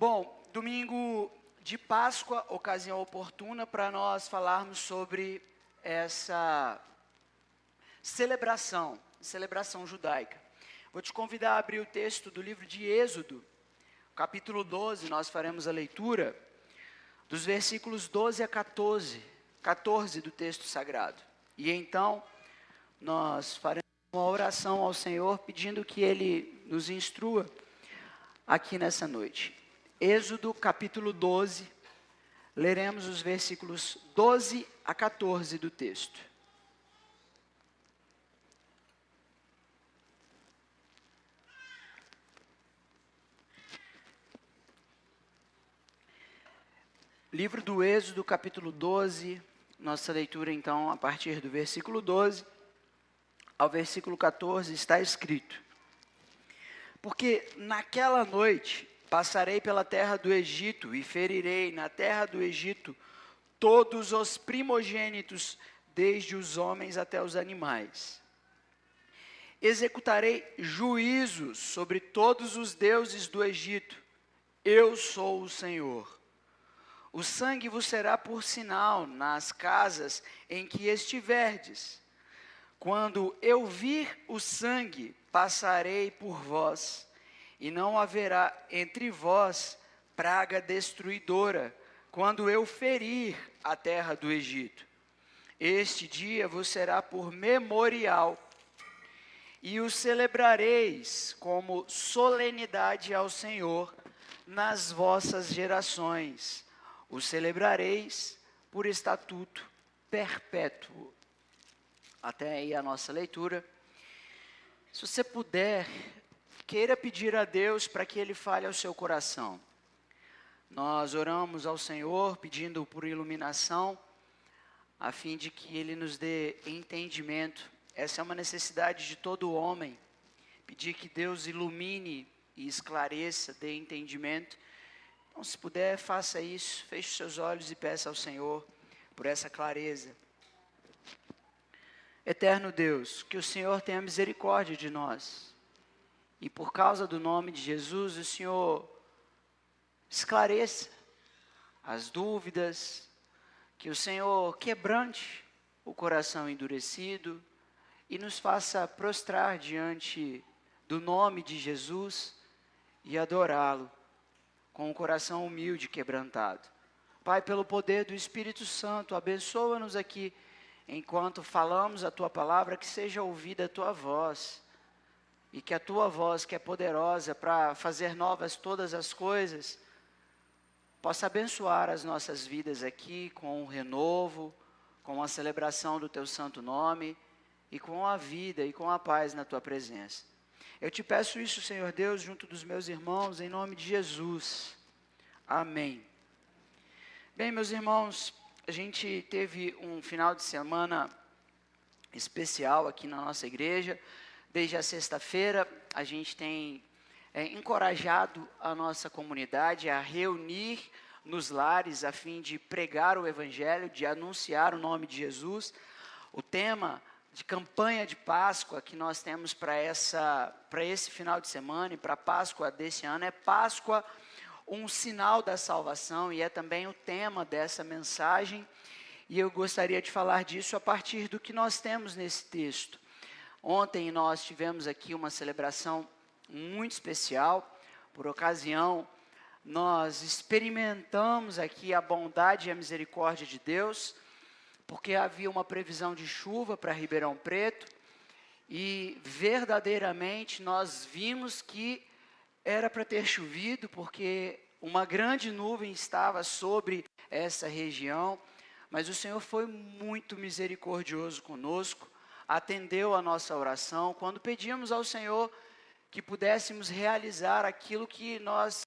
Bom, domingo de Páscoa, ocasião oportuna para nós falarmos sobre essa celebração judaica. Vou te convidar a abrir o texto do livro de Êxodo, capítulo 12, nós faremos a leitura dos versículos 12 a 14 do texto sagrado. E então, nós faremos uma oração ao Senhor, pedindo que Ele nos instrua aqui nessa noite. Êxodo capítulo 12, leremos os versículos 12 a 14 do texto. Livro do Êxodo capítulo 12, nossa leitura então a partir do versículo 12 ao versículo 14 está escrito: Porque naquela noite passarei pela terra do Egito e ferirei na terra do Egito todos os primogênitos, desde os homens até os animais. Executarei juízos sobre todos os deuses do Egito. Eu sou o Senhor. O sangue vos será por sinal nas casas em que estiverdes. Quando eu vir o sangue, passarei por vós, e não haverá entre vós praga destruidora, quando eu ferir a terra do Egito. Este dia vos será por memorial, e o celebrareis como solenidade ao Senhor nas vossas gerações. O celebrareis por estatuto perpétuo. Até aí a nossa leitura. Se você puder, queira pedir a Deus para que Ele fale ao seu coração. Nós oramos ao Senhor pedindo por iluminação, a fim de que Ele nos dê entendimento. Essa é uma necessidade de todo homem, pedir que Deus ilumine e esclareça, dê entendimento. Então, se puder, faça isso, feche os seus olhos e peça ao Senhor por essa clareza. Eterno Deus, que o Senhor tenha misericórdia de nós. E por causa do nome de Jesus, o Senhor esclareça as dúvidas, que o Senhor quebrante o coração endurecido e nos faça prostrar diante do nome de Jesus e adorá-lo com o coração humilde e quebrantado. Pai, pelo poder do Espírito Santo, abençoa-nos aqui, enquanto falamos a Tua palavra, que seja ouvida a Tua voz, e que a Tua voz, que é poderosa para fazer novas todas as coisas, possa abençoar as nossas vidas aqui com o renovo, com a celebração do Teu santo nome, e com a vida e com a paz na Tua presença. Eu te peço isso, Senhor Deus, junto dos meus irmãos, em nome de Jesus. Amém. Bem, meus irmãos, a gente teve um final de semana especial aqui na nossa igreja. Desde a sexta-feira, a gente tem encorajado a nossa comunidade a reunir nos lares a fim de pregar o Evangelho, de anunciar o nome de Jesus. O tema de campanha de Páscoa que nós temos para esse final de semana e para a Páscoa desse ano é Páscoa, um sinal da salvação, e é também o tema dessa mensagem, e eu gostaria de falar disso a partir do que nós temos nesse texto. Ontem nós tivemos aqui uma celebração muito especial, por ocasião nós experimentamos aqui a bondade e a misericórdia de Deus, porque havia uma previsão de chuva para Ribeirão Preto, e verdadeiramente nós vimos que era para ter chovido, porque uma grande nuvem estava sobre essa região, mas o Senhor foi muito misericordioso conosco, atendeu a nossa oração, quando pedimos ao Senhor que pudéssemos realizar aquilo que nós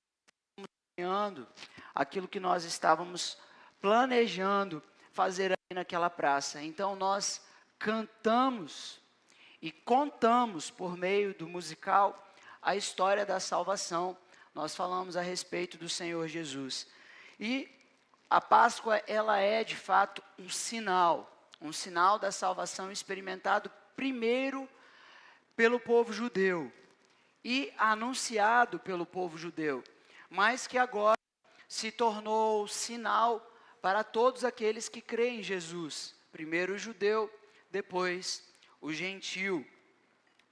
estávamos sonhando, aquilo que nós estávamos planejando fazer aí naquela praça. Então nós cantamos e contamos por meio do musical a história da salvação. Nós falamos a respeito do Senhor Jesus. E a Páscoa, ela é de fato um sinal da salvação experimentado primeiro pelo povo judeu e anunciado pelo povo judeu. mas que agora se tornou sinal para todos aqueles que creem em Jesus. Primeiro o judeu, depois o gentio.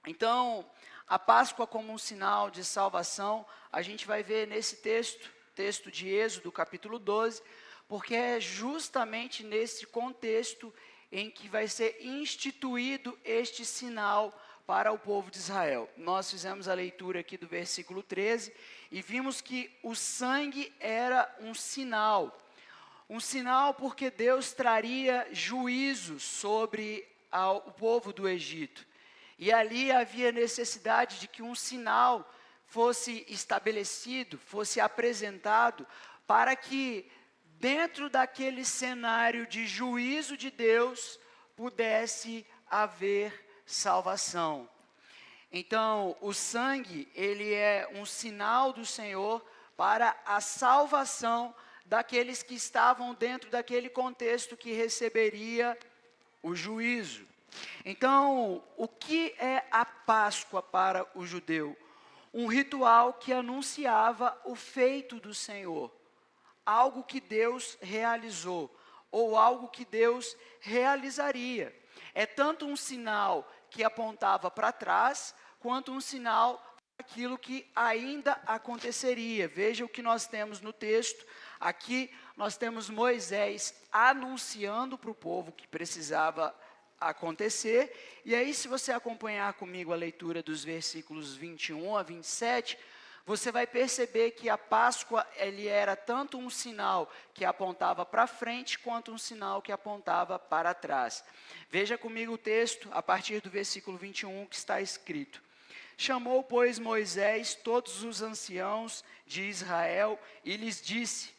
Então, a Páscoa como um sinal de salvação, a gente vai ver nesse texto de Êxodo, capítulo 12, porque é justamente nesse contexto em que vai ser instituído este sinal para o povo de Israel. Nós fizemos a leitura aqui do versículo 13 e vimos que o sangue era um sinal porque Deus traria juízo sobre o povo do Egito. E ali havia necessidade de que um sinal fosse estabelecido, fosse apresentado, para que dentro daquele cenário de juízo de Deus, pudesse haver salvação. Então, o sangue, ele é um sinal do Senhor para a salvação daqueles que estavam dentro daquele contexto que receberia o juízo. Então, o que é a Páscoa para o judeu? Um ritual que anunciava o feito do Senhor, algo que Deus realizou, ou algo que Deus realizaria. É tanto um sinal que apontava para trás, quanto um sinal daquilo que ainda aconteceria. Veja o que nós temos no texto. Aqui nós temos Moisés anunciando para o povo que precisava acontecer. E aí, se você acompanhar comigo a leitura dos versículos 21 a 27, você vai perceber que a Páscoa, ele era tanto um sinal que apontava para frente, quanto um sinal que apontava para trás. Veja comigo o texto, a partir do versículo 21, que está escrito: Chamou, pois, Moisés todos os anciãos de Israel e lhes disse: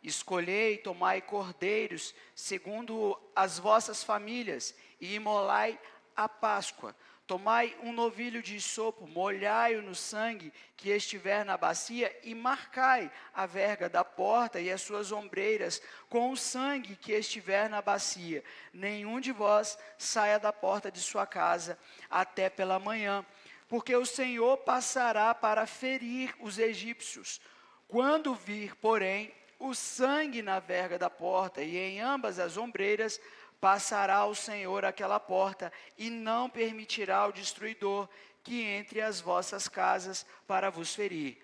Escolhei, tomai cordeiros, segundo as vossas famílias, e imolai a Páscoa. Tomai um novilho de sopo, molhai-o no sangue que estiver na bacia, e marcai a verga da porta e as suas ombreiras com o sangue que estiver na bacia. Nenhum de vós saia da porta de sua casa até pela manhã, porque o Senhor passará para ferir os egípcios. Quando vir, porém, o sangue na verga da porta e em ambas as ombreiras, passará o Senhor aquela porta e não permitirá ao destruidor que entre as vossas casas para vos ferir.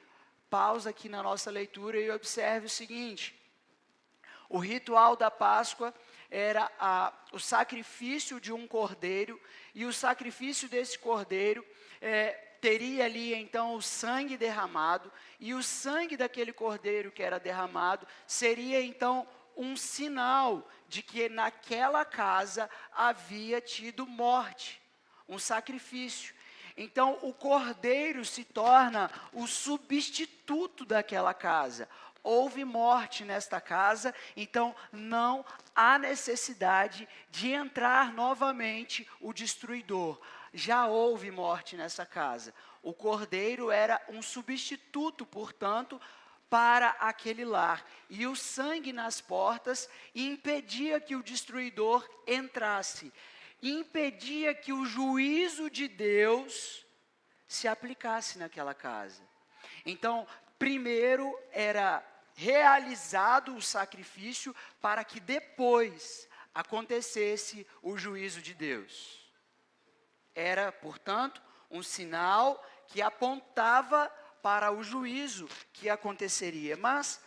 Pausa aqui na nossa leitura e observe o seguinte: o ritual da Páscoa era o sacrifício de um cordeiro, e o sacrifício desse cordeiro teria ali então o sangue derramado, e o sangue daquele cordeiro que era derramado seria então um sinal de que naquela casa havia tido morte, um sacrifício. Então o cordeiro se torna o substituto daquela casa. Houve morte nesta casa, então não há necessidade de entrar novamente o destruidor. Já houve morte nessa casa. O cordeiro era um substituto, portanto, para aquele lar. E o sangue nas portas impedia que o destruidor entrasse. Impedia que o juízo de Deus se aplicasse naquela casa. Então, primeiro era realizado o sacrifício para que depois acontecesse o juízo de Deus. Era, portanto, um sinal que apontava para o juízo que aconteceria. Mas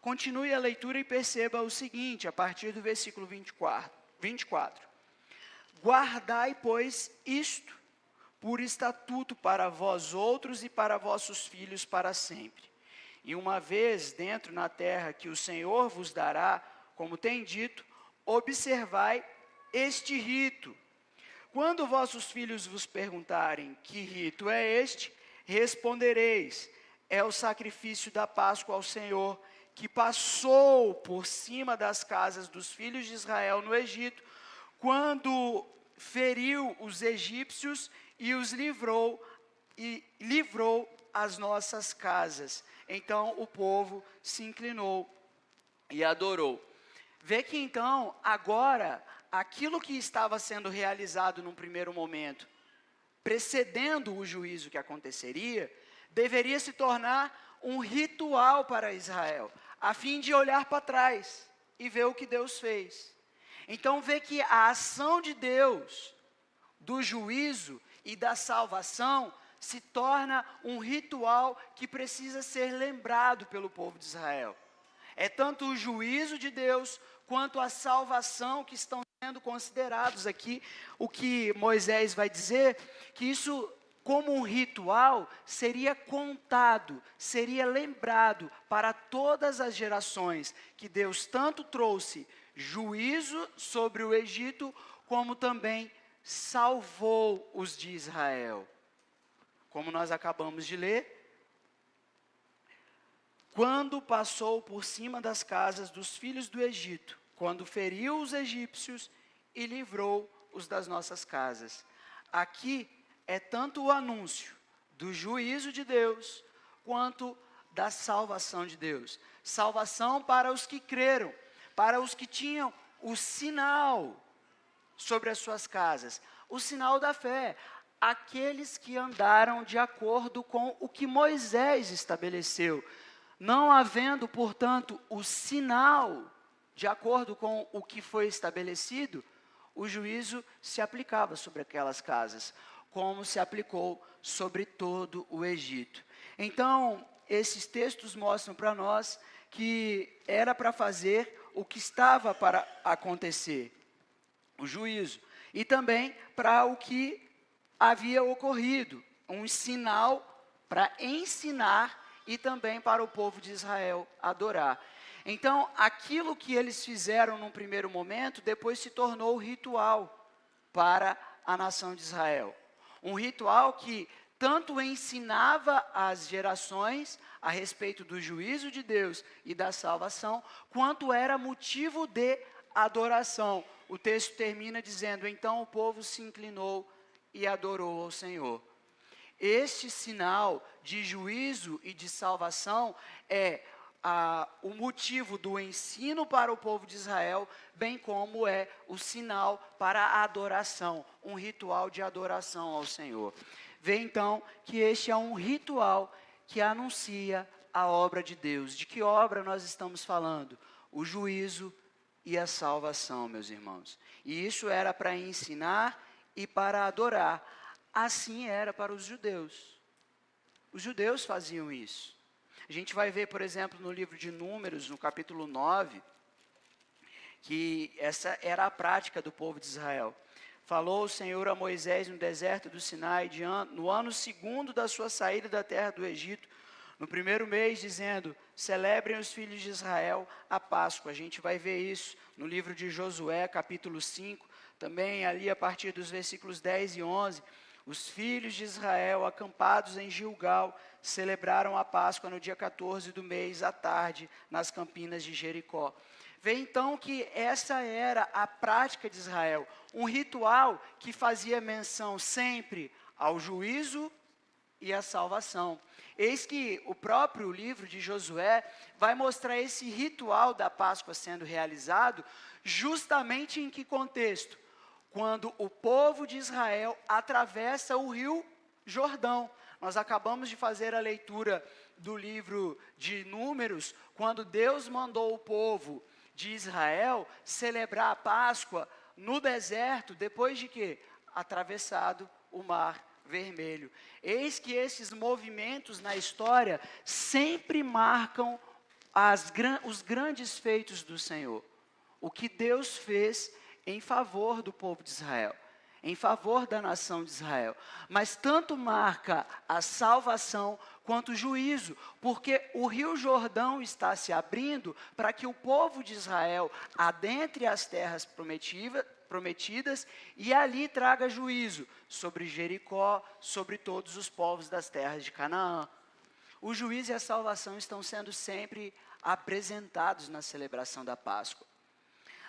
continue a leitura e perceba o seguinte, a partir do versículo 24. Guardai, pois, isto por estatuto para vós outros e para vossos filhos para sempre. E uma vez dentro na terra que o Senhor vos dará, como tem dito, observai este rito. Quando vossos filhos vos perguntarem que rito é este, respondereis: é o sacrifício da Páscoa ao Senhor, que passou por cima das casas dos filhos de Israel no Egito, quando feriu os egípcios e os livrou as nossas casas. Então o povo se inclinou e adorou. Vê que então, agora, aquilo que estava sendo realizado num primeiro momento, precedendo o juízo que aconteceria, deveria se tornar um ritual para Israel, a fim de olhar para trás e ver o que Deus fez. Então vê que a ação de Deus, do juízo e da salvação, se torna um ritual que precisa ser lembrado pelo povo de Israel. É tanto o juízo de Deus, quanto a salvação que estão sendo considerados aqui. O que Moisés vai dizer, que isso, como um ritual, seria contado, seria lembrado para todas as gerações, que Deus tanto trouxe juízo sobre o Egito, como também salvou os de Israel. Como nós acabamos de ler, quando passou por cima das casas dos filhos do Egito, quando feriu os egípcios e livrou-os das nossas casas. Aqui é tanto o anúncio do juízo de Deus, quanto da salvação de Deus. Salvação para os que creram, para os que tinham o sinal sobre as suas casas, o sinal da fé, aqueles que andaram de acordo com o que Moisés estabeleceu. Não havendo, portanto, o sinal de acordo com o que foi estabelecido, o juízo se aplicava sobre aquelas casas, como se aplicou sobre todo o Egito. Então, esses textos mostram para nós que era para fazer o que estava para acontecer, o juízo, e também para o que havia ocorrido, um sinal para ensinar e também para o povo de Israel adorar. Então, aquilo que eles fizeram num primeiro momento, depois se tornou ritual para a nação de Israel. Um ritual que tanto ensinava as gerações a respeito do juízo de Deus e da salvação, quanto era motivo de adoração. O texto termina dizendo: então o povo se inclinou e adorou ao Senhor. Este sinal de juízo e de salvação é o motivo do ensino para o povo de Israel, bem como é o sinal para a adoração, um ritual de adoração ao Senhor. Vê então que este é um ritual que anuncia a obra de Deus. De que obra nós estamos falando? O juízo e a salvação, meus irmãos. E isso era para ensinar e para adorar. Assim era para os judeus. Os judeus faziam isso. A gente vai ver, por exemplo, no livro de Números, no capítulo 9, que essa era a prática do povo de Israel. Falou o Senhor a Moisés no deserto do Sinai, no ano segundo da sua saída da terra do Egito, no primeiro mês, dizendo: celebrem os filhos de Israel a Páscoa. A gente vai ver isso no livro de Josué, capítulo 5, também ali a partir dos versículos 10 e 11. Os filhos de Israel, acampados em Gilgal, celebraram a Páscoa no dia 14 do mês, à tarde, nas campinas de Jericó. Vê então que essa era a prática de Israel, um ritual que fazia menção sempre ao juízo e à salvação. Eis que o próprio livro de Josué vai mostrar esse ritual da Páscoa sendo realizado, justamente em que contexto? Quando o povo de Israel atravessa o rio Jordão. Nós acabamos de fazer a leitura do livro de Números, quando Deus mandou o povo de Israel celebrar a Páscoa no deserto, depois de que? Atravessado o Mar Vermelho. Eis que esses movimentos na história sempre marcam os grandes feitos do Senhor. O que Deus fez em favor do povo de Israel, em favor da nação de Israel. Mas tanto marca a salvação quanto o juízo, porque o rio Jordão está se abrindo para que o povo de Israel adentre as terras prometidas e ali traga juízo sobre Jericó, sobre todos os povos das terras de Canaã. O juízo e a salvação estão sendo sempre apresentados na celebração da Páscoa.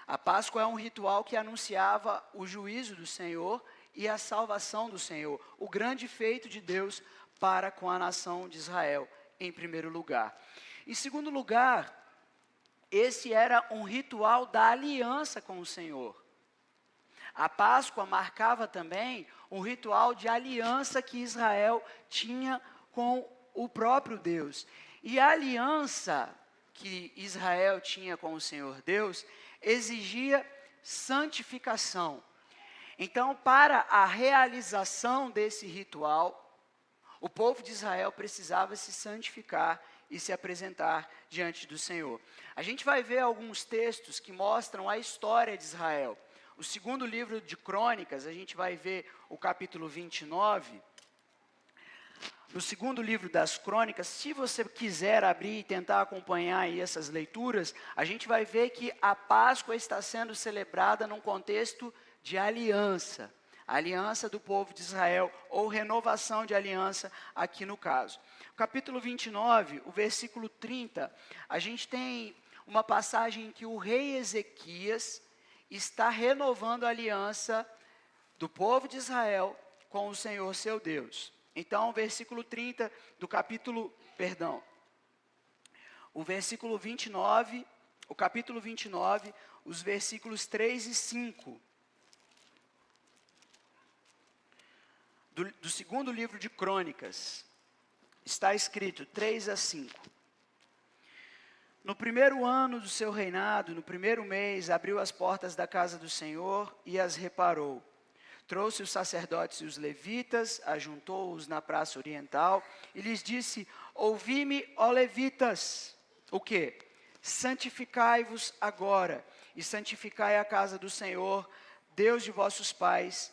A Páscoa é um ritual que anunciava o juízo do Senhor e a salvação do Senhor, o grande feito de Deus para com a nação de Israel, em primeiro lugar. Em segundo lugar, esse era um ritual da aliança com o Senhor. A Páscoa marcava também um ritual de aliança que Israel tinha com o próprio Deus. E a aliança que Israel tinha com o Senhor Deus exigia santificação. Então, para a realização desse ritual, o povo de Israel precisava se santificar e se apresentar diante do Senhor. A gente vai ver alguns textos que mostram a história de Israel. O segundo livro de Crônicas, a gente vai ver o capítulo 29. No segundo livro das Crônicas, se você quiser abrir e tentar acompanhar aí essas leituras, a gente vai ver que a Páscoa está sendo celebrada num contexto de aliança. A aliança do povo de Israel, ou renovação de aliança aqui no caso. Capítulo 29, o versículo 30, a gente tem uma passagem em que o rei Ezequias está renovando a aliança do povo de Israel com o Senhor seu Deus. Então, o versículo 30 do capítulo, o versículo 29, o capítulo 29, os versículos 3 e 5. Do segundo livro de Crônicas, está escrito 3 a 5. No primeiro ano do seu reinado, no primeiro mês, abriu as portas da casa do Senhor e as reparou. Trouxe os sacerdotes e os levitas, ajuntou-os na praça oriental e lhes disse: ouvi-me, ó levitas. O quê? Santificai-vos agora e santificai a casa do Senhor, Deus de vossos pais.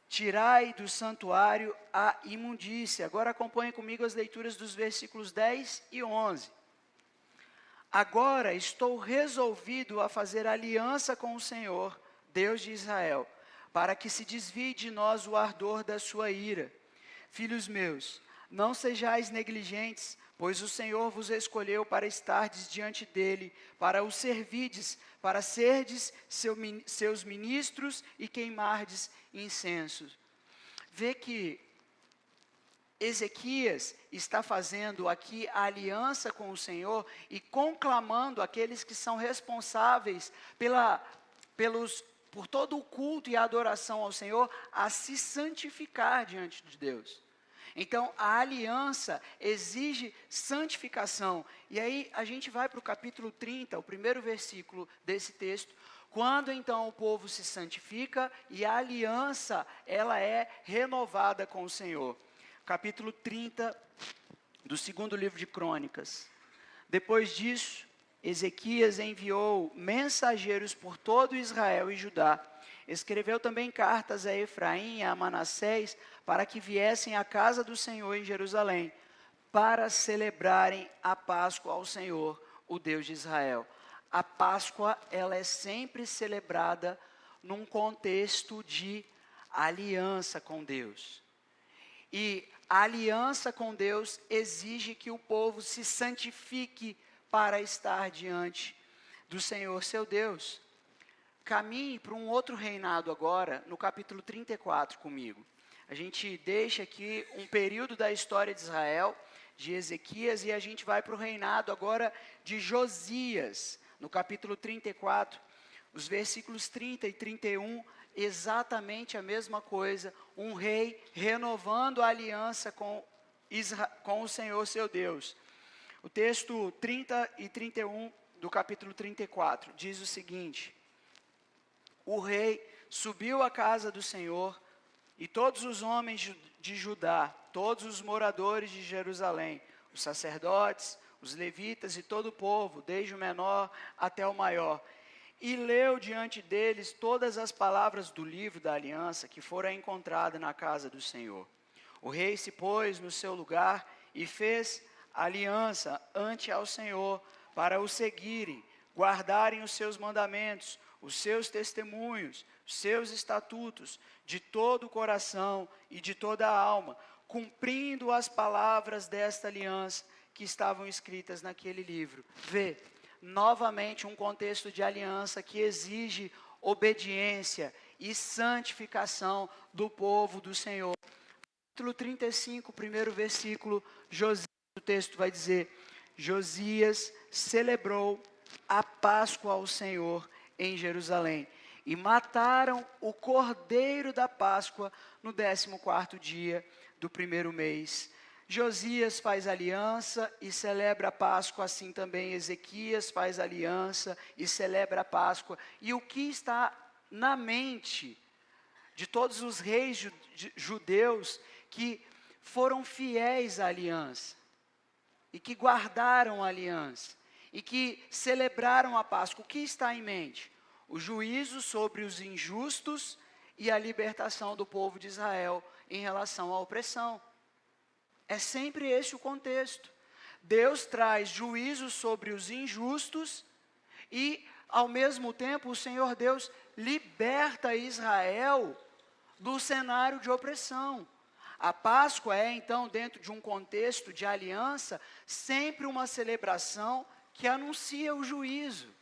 Tirai do santuário a imundícia. Agora acompanhe comigo as leituras dos versículos 10 e 11. Agora estou resolvido a fazer aliança com o Senhor, Deus de Israel, para que se desvie de nós o ardor da sua ira. Filhos meus, não sejais negligentes, pois o Senhor vos escolheu para estardes diante dele, para o servirdes, para serdes seus ministros e queimardes incensos. Vê que Ezequias está fazendo aqui a aliança com o Senhor e conclamando aqueles que são responsáveis por todo o culto e a adoração ao Senhor a se santificar diante de Deus. Então, a aliança exige santificação. E aí, a gente vai para o capítulo 30, o primeiro versículo desse texto. Quando, então, o povo se santifica e a aliança, ela é renovada com o Senhor. Capítulo 30, do segundo livro de Crônicas. Depois disso, Ezequias enviou mensageiros por todo Israel e Judá. Escreveu também cartas a Efraim e a Manassés para que viessem à casa do Senhor em Jerusalém, para celebrarem a Páscoa ao Senhor, o Deus de Israel. A Páscoa, ela é sempre celebrada num contexto de aliança com Deus. E a aliança com Deus exige que o povo se santifique para estar diante do Senhor seu Deus. Caminhe para um outro reinado agora, no capítulo 34 comigo. A gente deixa aqui um período da história de Israel, de Ezequias, e a gente vai para o reinado agora de Josias, no capítulo 34, os versículos 30 e 31, exatamente a mesma coisa, um rei renovando a aliança com o Senhor seu Deus. O texto 30 e 31 do capítulo 34 diz o seguinte: o rei subiu à casa do Senhor e todos os homens de Judá, todos os moradores de Jerusalém, os sacerdotes, os levitas e todo o povo, desde o menor até o maior, e leu diante deles todas as palavras do livro da aliança que fora encontrada na casa do Senhor. O rei se pôs no seu lugar e fez aliança ante ao Senhor para o seguirem, guardarem os seus mandamentos, os seus testemunhos, os seus estatutos, de todo o coração e de toda a alma, cumprindo as palavras desta aliança que estavam escritas naquele livro. Vê, novamente um contexto de aliança que exige obediência e santificação do povo do Senhor. Capítulo 35, primeiro versículo, o texto vai dizer: Josias celebrou a Páscoa ao Senhor em Jerusalém, e mataram o cordeiro da Páscoa no 14º dia do primeiro mês. Josias faz aliança e celebra a Páscoa, assim também Ezequias faz aliança e celebra a Páscoa. E o que está na mente de todos os reis judeus que foram fiéis à aliança, e que guardaram a aliança, e que celebraram a Páscoa, o que está em mente? O juízo sobre os injustos e a libertação do povo de Israel em relação à opressão. É sempre esse o contexto. Deus traz juízo sobre os injustos e, ao mesmo tempo, o Senhor Deus liberta Israel do cenário de opressão. A Páscoa é, então, dentro de um contexto de aliança, sempre uma celebração que anuncia o juízo.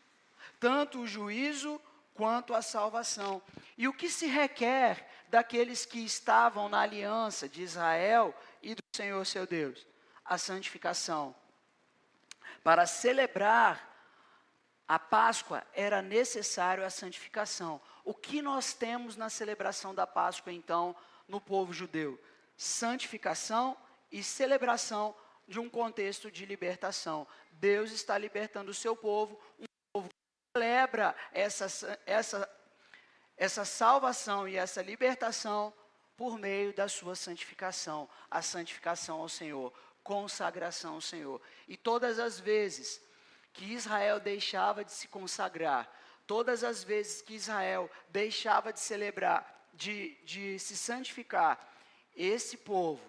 Tanto o juízo quanto a salvação. E o que se requer daqueles que estavam na aliança de Israel e do Senhor seu Deus? A santificação. Para celebrar a Páscoa era necessário a santificação. O que nós temos na celebração da Páscoa, então, no povo judeu? Santificação e celebração de um contexto de libertação. Deus está libertando o seu povo, um povo que celebra essa salvação e essa libertação por meio da sua santificação, a santificação ao Senhor, consagração ao Senhor. E todas as vezes que Israel deixava de se consagrar, todas as vezes que Israel deixava de celebrar, de se santificar, esse povo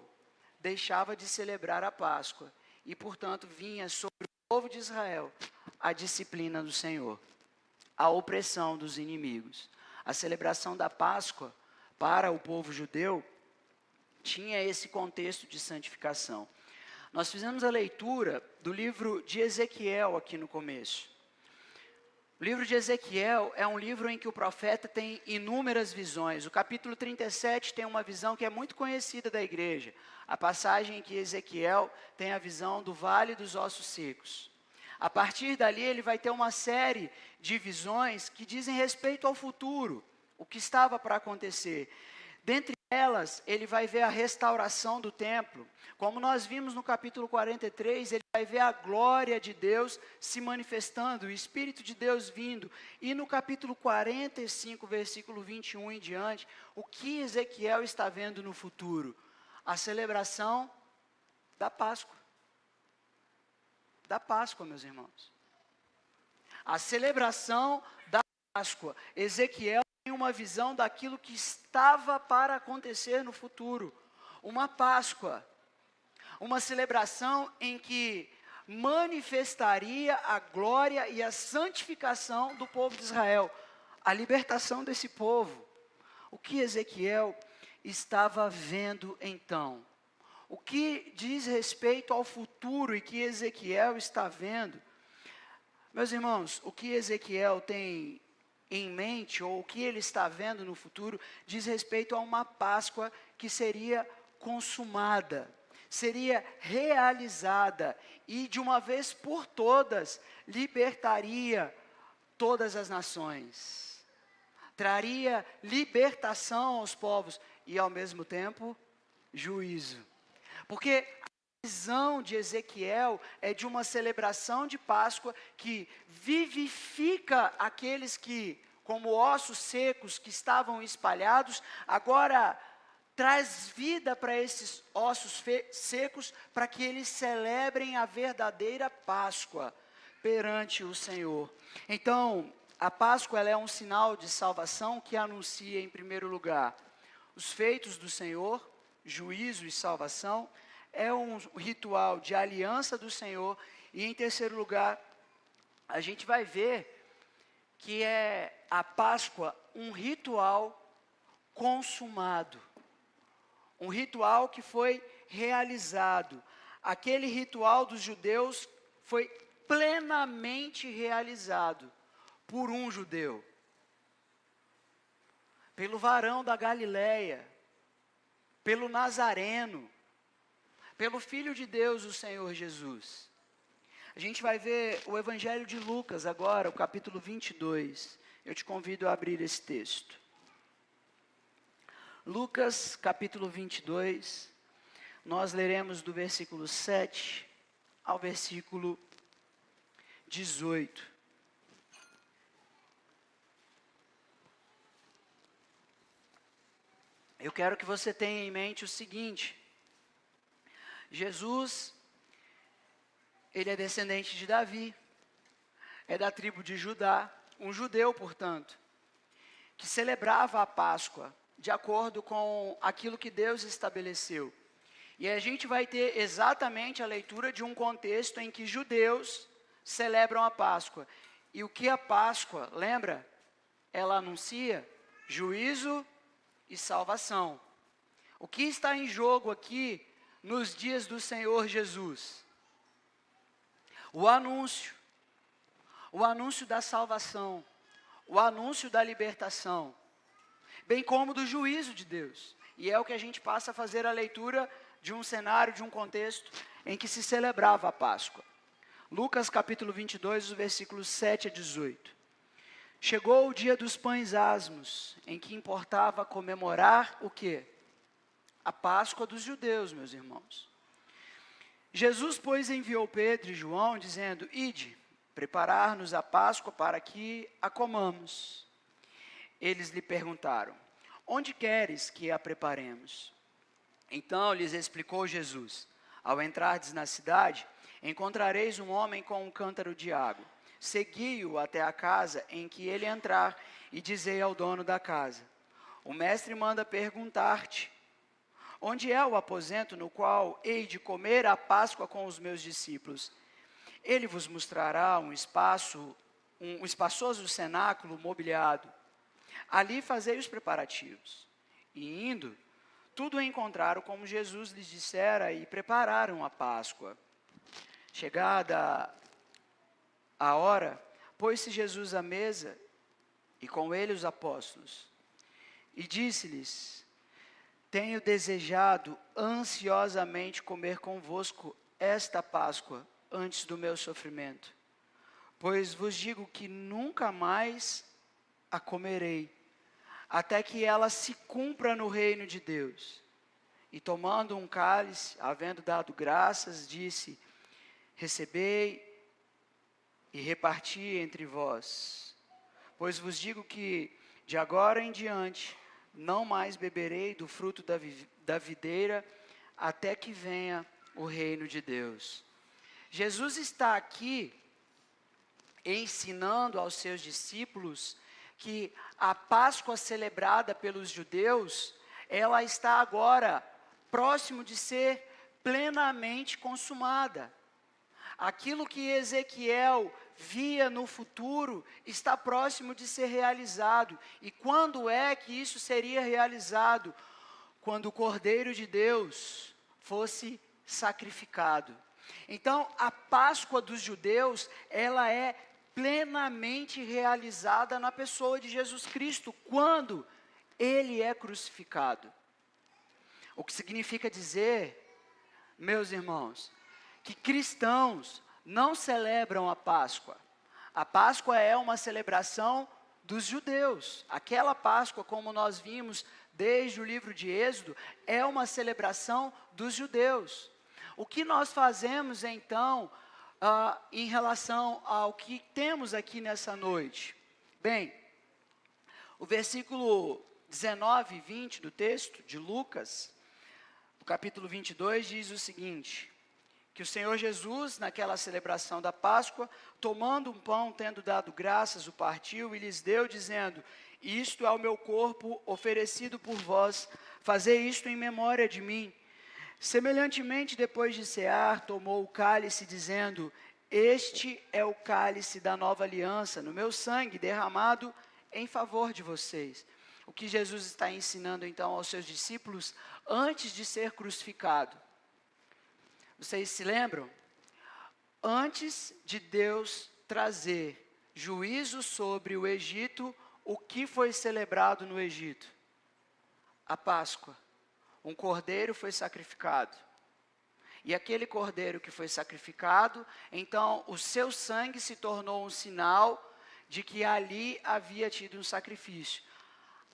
deixava de celebrar a Páscoa e, portanto, vinha sobre o povo de Israel a disciplina do Senhor, a opressão dos inimigos. A celebração da Páscoa para o povo judeu tinha esse contexto de santificação. Nós fizemos a leitura do livro de Ezequiel aqui no começo. O livro de Ezequiel é um livro em que o profeta tem inúmeras visões. O capítulo 37 tem uma visão que é muito conhecida da igreja. A passagem em que Ezequiel tem a visão do Vale dos Ossos Secos. A partir dali ele vai ter uma série de visões que dizem respeito ao futuro, o que estava para acontecer. Dentre elas, ele vai ver a restauração do templo. Como nós vimos no capítulo 43, ele vai ver a glória de Deus se manifestando, o Espírito de Deus vindo. E no capítulo 45, versículo 21 em diante, o que Ezequiel está vendo no futuro? A celebração da Páscoa. Da Páscoa, meus irmãos. A celebração da Páscoa. Ezequiel tem uma visão daquilo que estava para acontecer no futuro. Uma Páscoa. Uma celebração em que manifestaria a glória e a santificação do povo de Israel. A libertação desse povo. O que Ezequiel estava vendo então? O que diz respeito ao futuro e que Ezequiel está vendo? Meus irmãos, o que Ezequiel tem em mente, ou o que ele está vendo no futuro, diz respeito a uma Páscoa que seria consumada, seria realizada, e de uma vez por todas, libertaria todas as nações, traria libertação aos povos, e ao mesmo tempo, juízo. Porque a visão de Ezequiel é de uma celebração de Páscoa que vivifica aqueles que, como ossos secos que estavam espalhados, agora traz vida para esses ossos secos, para que eles celebrem a verdadeira Páscoa perante o Senhor. Então, a Páscoa ela é um sinal de salvação que anuncia, em primeiro lugar, os feitos do Senhor, juízo e salvação. É um ritual de aliança do Senhor. E em terceiro lugar, a gente vai ver que é a Páscoa um ritual consumado. Um ritual que foi realizado. Aquele ritual dos judeus foi plenamente realizado por um judeu. Pelo varão da Galileia. Pelo Nazareno. Pelo Filho de Deus, o Senhor Jesus. A gente vai ver o Evangelho de Lucas agora, o capítulo 22. Eu te convido a abrir esse texto. Lucas, capítulo 22. Nós leremos do versículo 7 ao versículo 18. Eu quero que você tenha em mente o seguinte: Jesus, ele é descendente de Davi, é da tribo de Judá, um judeu, portanto, que celebrava a Páscoa de acordo com aquilo que Deus estabeleceu. E a gente vai ter exatamente a leitura de um contexto em que judeus celebram a Páscoa. E o que a Páscoa, lembra? Ela anuncia juízo e salvação. O que está em jogo aqui nos dias do Senhor Jesus? O anúncio da salvação, o anúncio da libertação, bem como do juízo de Deus. E é o que a gente passa a fazer a leitura de um cenário, de um contexto em que se celebrava a Páscoa. Lucas capítulo 22, os versículos 7 a 18. Chegou o dia dos pães asmos, em que importava comemorar o quê? A Páscoa dos judeus, meus irmãos. Jesus, pois, enviou Pedro e João, dizendo: Ide, preparar-nos a Páscoa para que a comamos. Eles lhe perguntaram: Onde queres que a preparemos? Então lhes explicou Jesus: Ao entrardes na cidade, encontrareis um homem com um cântaro de água. Segui-o até a casa em que ele entrar e dizei ao dono da casa: O mestre manda perguntar-te: Onde é o aposento no qual hei de comer a Páscoa com os meus discípulos? Ele vos mostrará um espaçoso cenáculo mobiliado. Ali fazei os preparativos. E indo, tudo encontraram como Jesus lhes dissera e prepararam a Páscoa. Chegada a hora, pôs-se Jesus à mesa e com ele os apóstolos. E disse-lhes: Tenho desejado ansiosamente comer convosco esta Páscoa antes do meu sofrimento. Pois vos digo que nunca mais a comerei, até que ela se cumpra no reino de Deus. E tomando um cálice, havendo dado graças, disse: Recebei e reparti entre vós. Pois vos digo que, de agora em diante, não mais beberei do fruto da videira, até que venha o reino de Deus. Jesus está aqui ensinando aos seus discípulos que a Páscoa celebrada pelos judeus, ela está agora próximo de ser plenamente consumada. Aquilo que Ezequiel via no futuro está próximo de ser realizado. E quando é que isso seria realizado? Quando o Cordeiro de Deus fosse sacrificado. Então, a Páscoa dos judeus, ela é plenamente realizada na pessoa de Jesus Cristo, quando ele é crucificado. O que significa dizer, meus irmãos, que cristãos não celebram a Páscoa. A Páscoa é uma celebração dos judeus. Aquela Páscoa, como nós vimos desde o livro de Êxodo, é uma celebração dos judeus. O que nós fazemos então em relação ao que temos aqui nessa noite? Bem, o versículo 19 e 20 do texto de Lucas, o capítulo 22, diz o seguinte: que o Senhor Jesus, naquela celebração da Páscoa, tomando um pão, tendo dado graças, o partiu e lhes deu, dizendo: Isto é o meu corpo oferecido por vós, fazei isto em memória de mim. Semelhantemente, depois de cear, tomou o cálice, dizendo: Este é o cálice da nova aliança, no meu sangue derramado em favor de vocês. O que Jesus está ensinando então aos seus discípulos antes de ser crucificado? Vocês se lembram? Antes de Deus trazer juízo sobre o Egito, o que foi celebrado no Egito? A Páscoa. Um cordeiro foi sacrificado. E aquele cordeiro que foi sacrificado, então o seu sangue se tornou um sinal de que ali havia tido um sacrifício.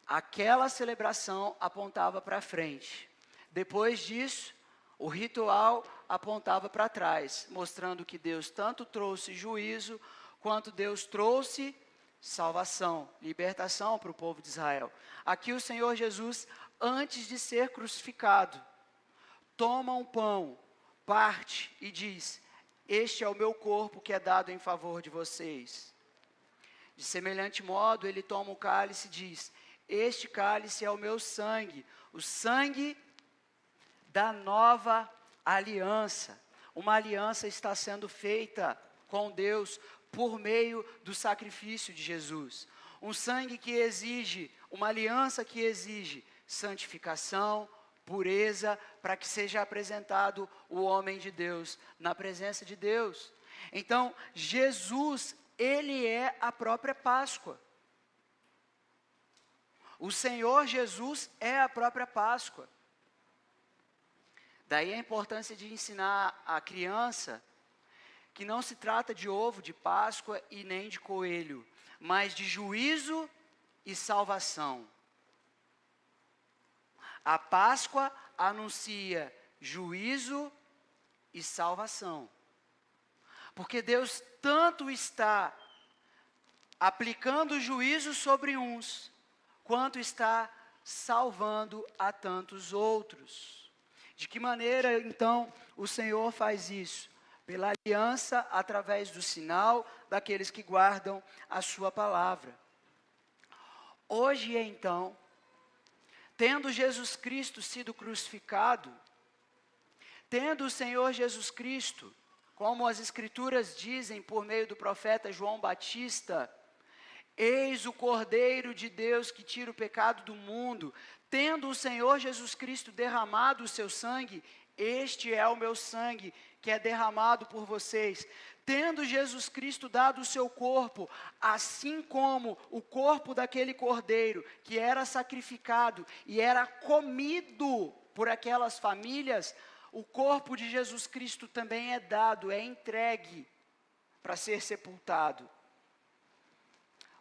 Aquela celebração apontava para frente. Depois disso, O ritual apontava para trás, mostrando que Deus tanto trouxe juízo, quanto Deus trouxe salvação, libertação para o povo de Israel. Aqui o Senhor Jesus, antes de ser crucificado, toma um pão, parte e diz: este é o meu corpo que é dado em favor de vocês. De semelhante modo, ele toma o cálice e diz: este cálice é o meu sangue, o sangue da nova aliança. Uma aliança está sendo feita com Deus por meio do sacrifício de Jesus. Um sangue que exige, uma aliança que exige santificação, pureza, para que seja apresentado o homem de Deus na presença de Deus. Então, Jesus, ele é a própria Páscoa. O Senhor Jesus é a própria Páscoa. Daí a importância de ensinar a criança que não se trata de ovo de Páscoa e nem de coelho, mas de juízo e salvação. A Páscoa anuncia juízo e salvação. Porque Deus tanto está aplicando juízo sobre uns, quanto está salvando a tantos outros. De que maneira, então, o Senhor faz isso? Pela aliança, através do sinal daqueles que guardam a sua palavra. Hoje, então, tendo Jesus Cristo sido crucificado, tendo o Senhor Jesus Cristo, como as Escrituras dizem por meio do profeta João Batista, eis o Cordeiro de Deus que tira o pecado do mundo, tendo o Senhor Jesus Cristo derramado o seu sangue, este é o meu sangue que é derramado por vocês. Tendo Jesus Cristo dado o seu corpo, assim como o corpo daquele cordeiro que era sacrificado e era comido por aquelas famílias, o corpo de Jesus Cristo também é dado, é entregue para ser sepultado.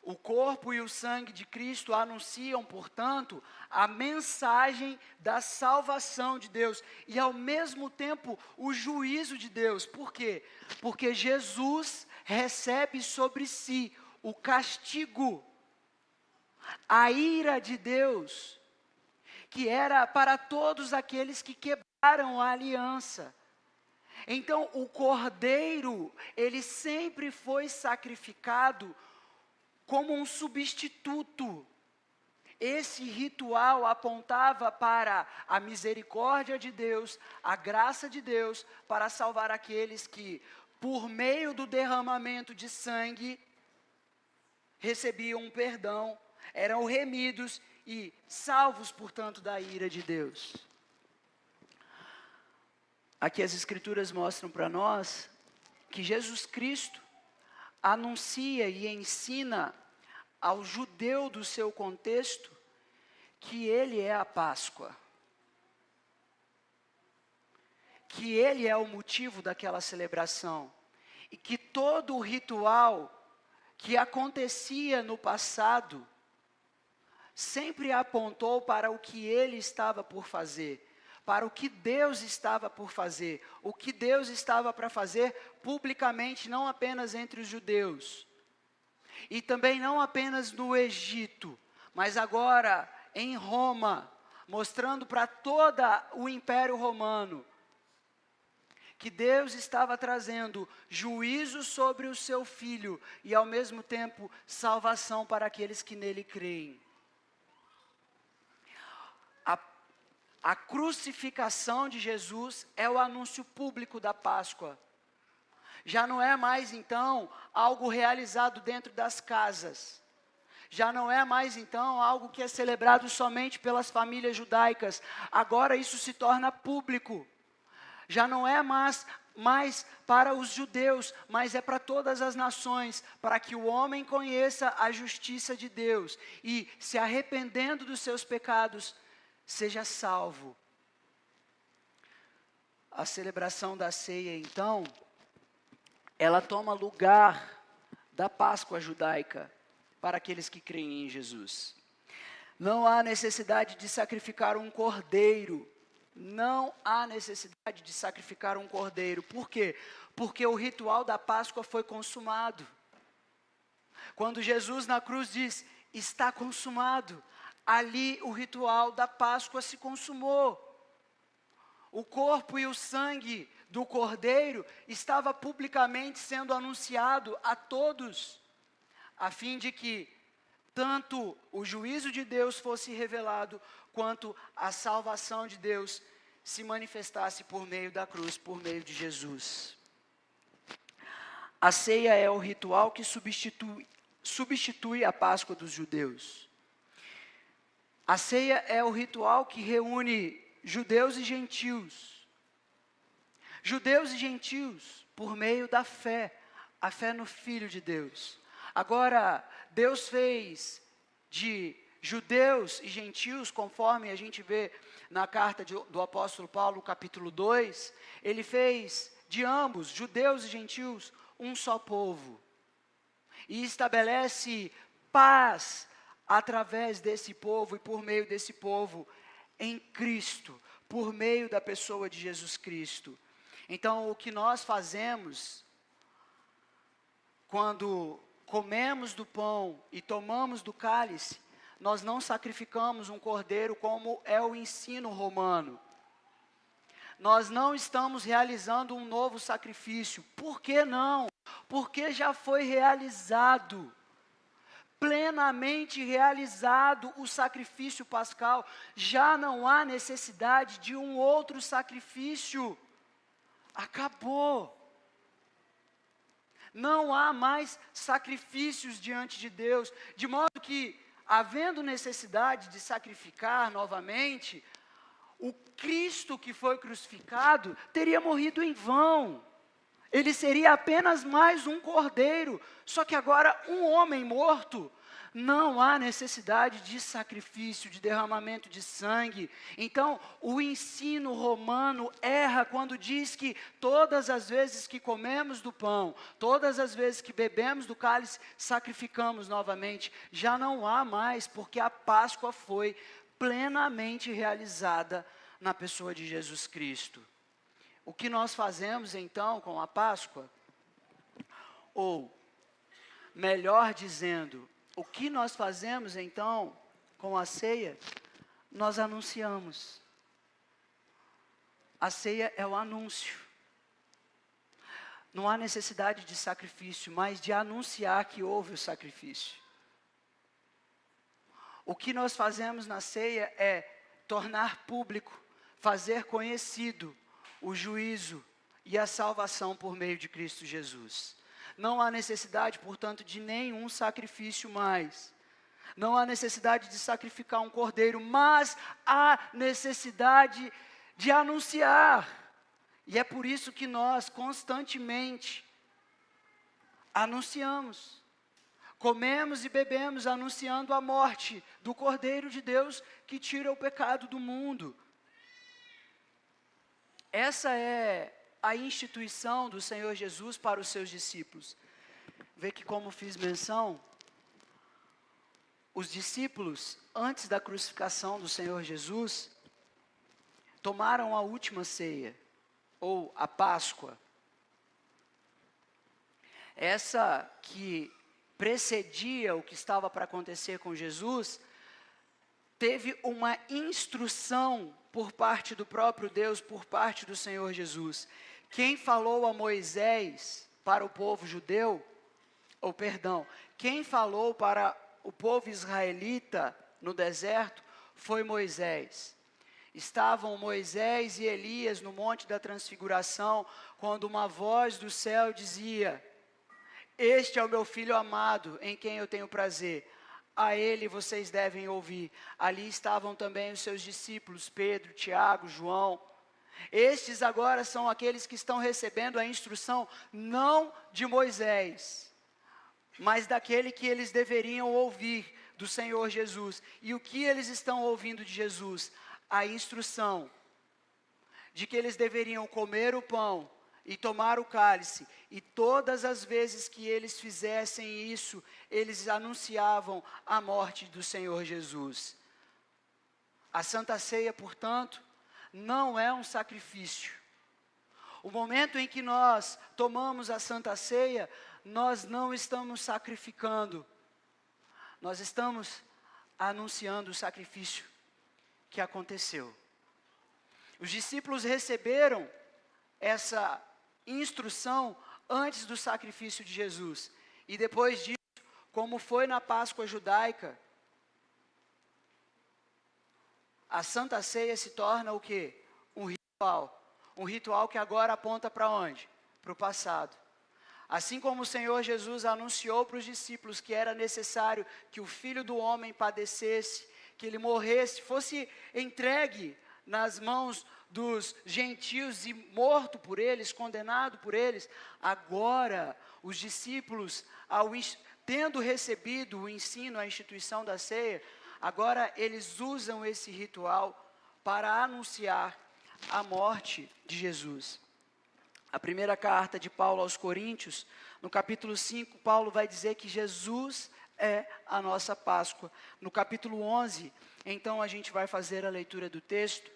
O corpo e o sangue de Cristo anunciam, portanto, a mensagem da salvação de Deus e, ao mesmo tempo, o juízo de Deus. Por quê? Porque Jesus recebe sobre si o castigo, a ira de Deus, que era para todos aqueles que quebraram a aliança. Então, o cordeiro, ele sempre foi sacrificado como um substituto. Esse ritual apontava para a misericórdia de Deus, a graça de Deus, para salvar aqueles que, por meio do derramamento de sangue, recebiam um perdão, eram remidos e salvos, portanto, da ira de Deus. Aqui as Escrituras mostram para nós que Jesus Cristo anuncia e ensina ao judeu do seu contexto que ele é a Páscoa. Que ele é o motivo daquela celebração. E que todo o ritual que acontecia no passado sempre apontou para o que ele estava por fazer. Para o que Deus estava por fazer, o que Deus estava para fazer publicamente, não apenas entre os judeus, e também não apenas no Egito, mas agora em Roma, mostrando para todo o Império Romano, que Deus estava trazendo juízo sobre o seu Filho, e ao mesmo tempo salvação para aqueles que nele creem. A crucificação de Jesus é o anúncio público da Páscoa. Já não é mais, então, algo realizado dentro das casas. Já não é mais, então, algo que é celebrado somente pelas famílias judaicas. Agora isso se torna público. Já não é mais para os judeus, mas é para todas as nações, para que o homem conheça a justiça de Deus e, se arrependendo dos seus pecados, seja salvo. A celebração da ceia, então, ela toma lugar da Páscoa judaica para aqueles que creem em Jesus. Não há necessidade de sacrificar um cordeiro Não há necessidade de sacrificar um cordeiro. Por quê? Porque o ritual da Páscoa foi consumado. Quando Jesus na cruz diz, está consumado, ali o ritual da Páscoa se consumou. O corpo e o sangue do cordeiro estava publicamente sendo anunciado a todos, a fim de que tanto o juízo de Deus fosse revelado, quanto a salvação de Deus se manifestasse por meio da cruz, por meio de Jesus. A ceia é o ritual que substitui a Páscoa dos judeus. A ceia é o ritual que reúne judeus e gentios. Judeus e gentios por meio da fé, a fé no Filho de Deus. Agora, Deus fez de judeus e gentios, conforme a gente vê na carta do apóstolo Paulo, capítulo 2, ele fez de ambos, judeus e gentios, um só povo. E estabelece paz através desse povo e por meio desse povo em Cristo, por meio da pessoa de Jesus Cristo. Então, o que nós fazemos quando comemos do pão e tomamos do cálice, nós não sacrificamos um cordeiro como é o ensino romano. Nós não estamos realizando um novo sacrifício. Por que não? Porque já foi realizado, plenamente realizado o sacrifício pascal. Já não há necessidade de um outro sacrifício. Acabou. Não há mais sacrifícios diante de Deus, de modo que, havendo necessidade de sacrificar novamente, o Cristo que foi crucificado teria morrido em vão. Ele seria apenas mais um cordeiro, só que agora um homem morto. Não há necessidade de sacrifício, de derramamento de sangue. Então, o ensino romano erra quando diz que todas as vezes que comemos do pão, todas as vezes que bebemos do cálice, sacrificamos novamente. Já não há mais, porque a Páscoa foi plenamente realizada na pessoa de Jesus Cristo. O que nós fazemos então com a Páscoa? Ou, melhor dizendo, o que nós fazemos então com a ceia? Nós anunciamos. A ceia é o anúncio. Não há necessidade de sacrifício, mas de anunciar que houve o sacrifício. O que nós fazemos na ceia é tornar público, fazer conhecido o juízo e a salvação por meio de Cristo Jesus. Não há necessidade, portanto, de nenhum sacrifício mais. Não há necessidade de sacrificar um cordeiro, mas há necessidade de anunciar. E é por isso que nós constantemente anunciamos. Comemos e bebemos anunciando a morte do Cordeiro de Deus que tira o pecado do mundo. Essa é a instituição do Senhor Jesus para os seus discípulos. Vê que, como fiz menção, os discípulos, antes da crucificação do Senhor Jesus, tomaram a última ceia, ou a Páscoa. Essa que precedia o que estava para acontecer com Jesus, teve uma instrução por parte do próprio Deus, por parte do Senhor Jesus. Quem falou a Moisés para o povo judeu, quem falou para o povo israelita no deserto foi Moisés. Estavam Moisés e Elias no Monte da Transfiguração, quando uma voz do céu dizia: este é o meu filho amado, em quem eu tenho prazer. A ele vocês devem ouvir. Ali estavam também os seus discípulos, Pedro, Tiago, João. Estes agora são aqueles que estão recebendo a instrução, não de Moisés, mas daquele que eles deveriam ouvir, do Senhor Jesus. E o que eles estão ouvindo de Jesus? A instrução de que eles deveriam comer o pão e tomar o cálice, e todas as vezes que eles fizessem isso, eles anunciavam a morte do Senhor Jesus. A Santa Ceia, portanto, não é um sacrifício. O momento em que nós tomamos a Santa Ceia, nós não estamos sacrificando, nós estamos anunciando o sacrifício que aconteceu. Os discípulos receberam essa instrução antes do sacrifício de Jesus. E depois disso, como foi na Páscoa judaica, a Santa Ceia se torna o quê? Um ritual. Um ritual que agora aponta para onde? Para o passado. Assim como o Senhor Jesus anunciou para os discípulos que era necessário que o Filho do Homem padecesse, que ele morresse, fosse entregue nas mãos dos gentios e morto por eles, condenado por eles, agora os discípulos, tendo recebido o ensino, a instituição da ceia, agora eles usam esse ritual para anunciar a morte de Jesus. A primeira carta de Paulo aos Coríntios, no capítulo 5, Paulo vai dizer que Jesus é a nossa Páscoa. No capítulo 11, então a gente vai fazer a leitura do texto,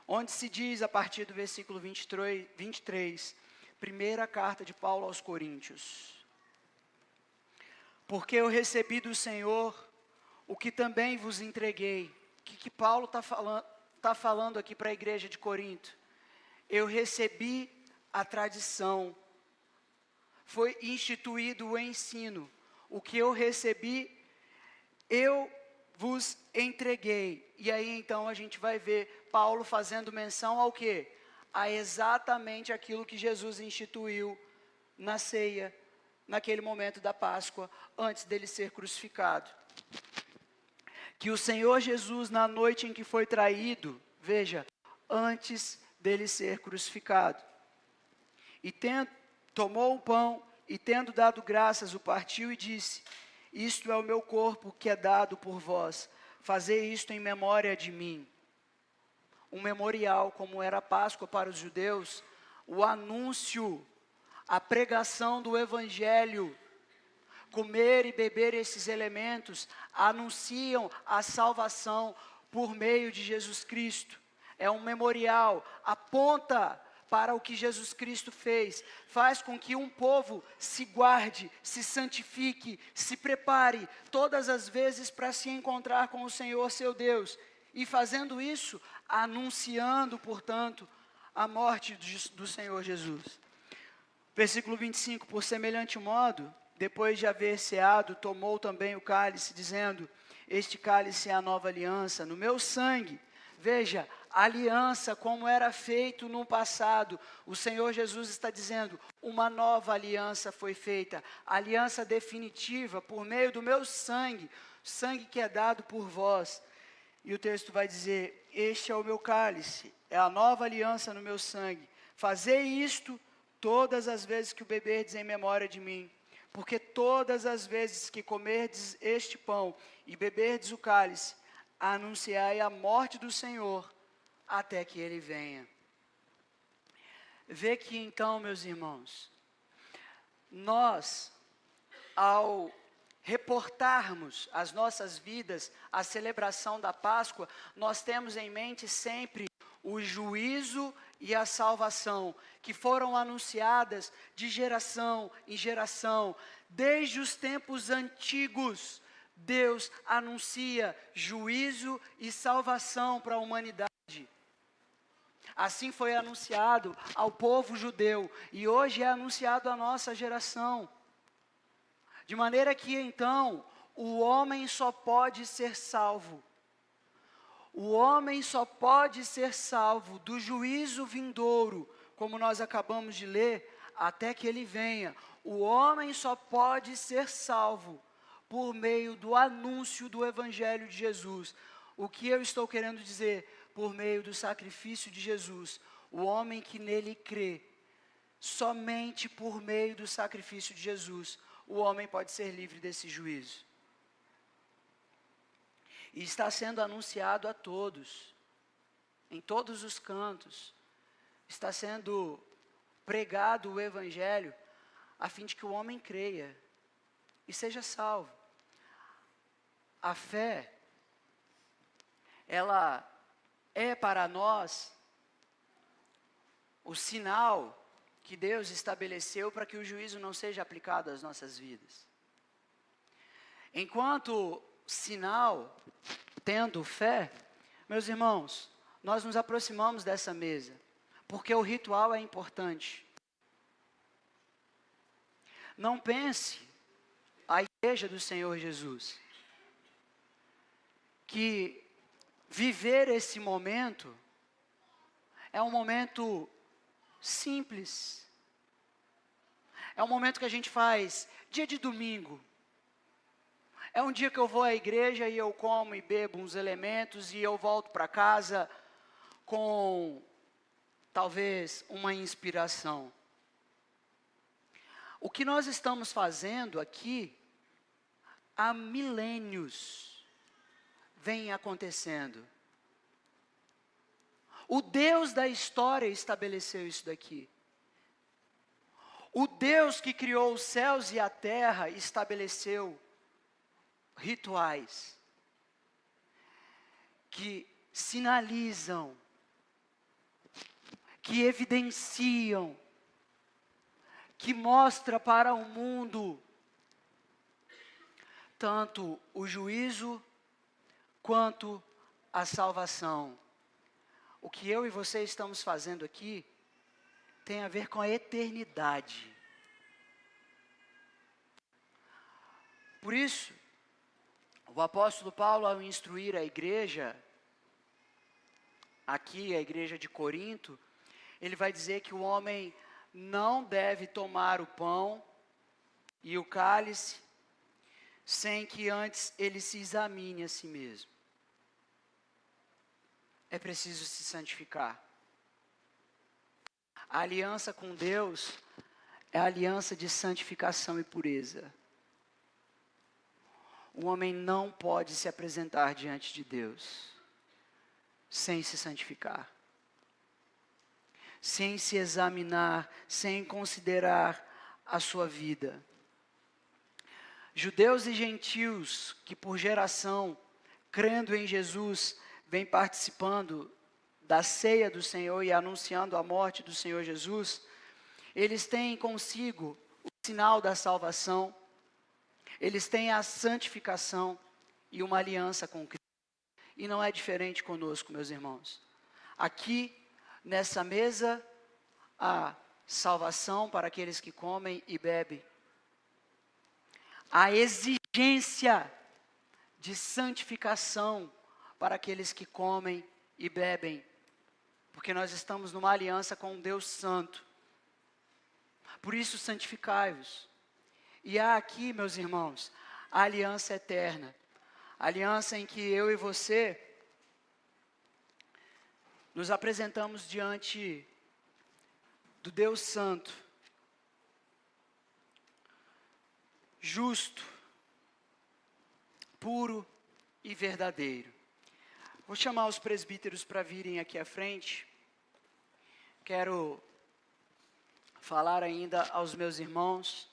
onde se diz a partir do versículo 23, primeira carta de Paulo aos Coríntios. Porque eu recebi do Senhor o que também vos entreguei. O que Paulo está falando aqui para a igreja de Corinto? Eu recebi a tradição, foi instituído o ensino. O que eu recebi, eu vos entreguei. E aí então a gente vai ver Paulo fazendo menção ao quê? A exatamente aquilo que Jesus instituiu na ceia, naquele momento da Páscoa, antes dele ser crucificado. Que o Senhor Jesus, na noite em que foi traído, veja, antes dele ser crucificado, e tomou o pão, e tendo dado graças, o partiu e disse: isto é o meu corpo que é dado por vós, fazei isto em memória de mim. Um memorial, como era a Páscoa para os judeus, o anúncio, a pregação do Evangelho, comer e beber esses elementos, anunciam a salvação por meio de Jesus Cristo. É um memorial, aponta para o que Jesus Cristo fez, faz com que um povo se guarde, se santifique, se prepare todas as vezes para se encontrar com o Senhor seu Deus, e fazendo isso, anunciando, portanto, a morte do Senhor Jesus. Versículo 25, por semelhante modo, depois de haver ceado, tomou também o cálice, dizendo: este cálice é a nova aliança, no meu sangue. Veja, aliança como era feito no passado, o Senhor Jesus está dizendo, uma nova aliança foi feita, aliança definitiva, por meio do meu sangue, sangue que é dado por vós. E o texto vai dizer: este é o meu cálice, é a nova aliança no meu sangue, fazei isto todas as vezes que o beberdes em memória de mim, porque todas as vezes que comerdes este pão e beberdes o cálice, anunciai a morte do Senhor, até que Ele venha. Vê que então, meus irmãos, nós, ao reportarmos as nossas vidas, a celebração da Páscoa, nós temos em mente sempre o juízo e a salvação, que foram anunciadas de geração em geração, desde os tempos antigos. Deus anuncia juízo e salvação para a humanidade. Assim foi anunciado ao povo judeu e hoje é anunciado à nossa geração. De maneira que então o homem só pode ser salvo. O homem só pode ser salvo do juízo vindouro, como nós acabamos de ler, até que ele venha. O homem só pode ser salvo por meio do anúncio do Evangelho de Jesus. O que eu estou querendo dizer? Por meio do sacrifício de Jesus. O homem que nele crê, somente por meio do sacrifício de Jesus, o homem pode ser livre desse juízo. E está sendo anunciado a todos, em todos os cantos, está sendo pregado o Evangelho, a fim de que o homem creia e seja salvo. A fé, ela é para nós o sinal que Deus estabeleceu para que o juízo não seja aplicado às nossas vidas. Enquanto sinal, tendo fé, meus irmãos, nós nos aproximamos dessa mesa, porque o ritual é importante. Não pense a igreja do Senhor Jesus que viver esse momento é um momento simples. É um momento que a gente faz dia de domingo. É um dia que eu vou à igreja e eu como e bebo uns elementos e eu volto para casa com talvez uma inspiração. O que nós estamos fazendo aqui há milênios vem acontecendo. O Deus da história estabeleceu isso daqui. O Deus que criou os céus e a terra estabeleceu rituais que sinalizam, que evidenciam, que mostra para o mundo tanto o juízo quanto a salvação. O que eu e você estamos fazendo aqui tem a ver com a eternidade. Por isso, o apóstolo Paulo, ao instruir a igreja, aqui a igreja de Corinto, ele vai dizer que o homem não deve tomar o pão e o cálice sem que antes ele se examine a si mesmo. É preciso se santificar. A aliança com Deus é a aliança de santificação e pureza. O homem não pode se apresentar diante de Deus sem se santificar, sem se examinar, sem considerar a sua vida. Judeus e gentios que por geração, crendo em Jesus, vêm participando da ceia do Senhor e anunciando a morte do Senhor Jesus, eles têm consigo o sinal da salvação, eles têm a santificação e uma aliança com Cristo. E não é diferente conosco, meus irmãos. Aqui, nessa mesa, há salvação para aqueles que comem e bebem. Há exigência de santificação para aqueles que comem e bebem, porque nós estamos numa aliança com um Deus Santo. Por isso, santificai-vos. E há aqui, meus irmãos, a aliança eterna, a aliança em que eu e você nos apresentamos diante do Deus Santo, justo, puro e verdadeiro. Vou chamar os presbíteros para virem aqui à frente. Quero falar ainda aos meus irmãos.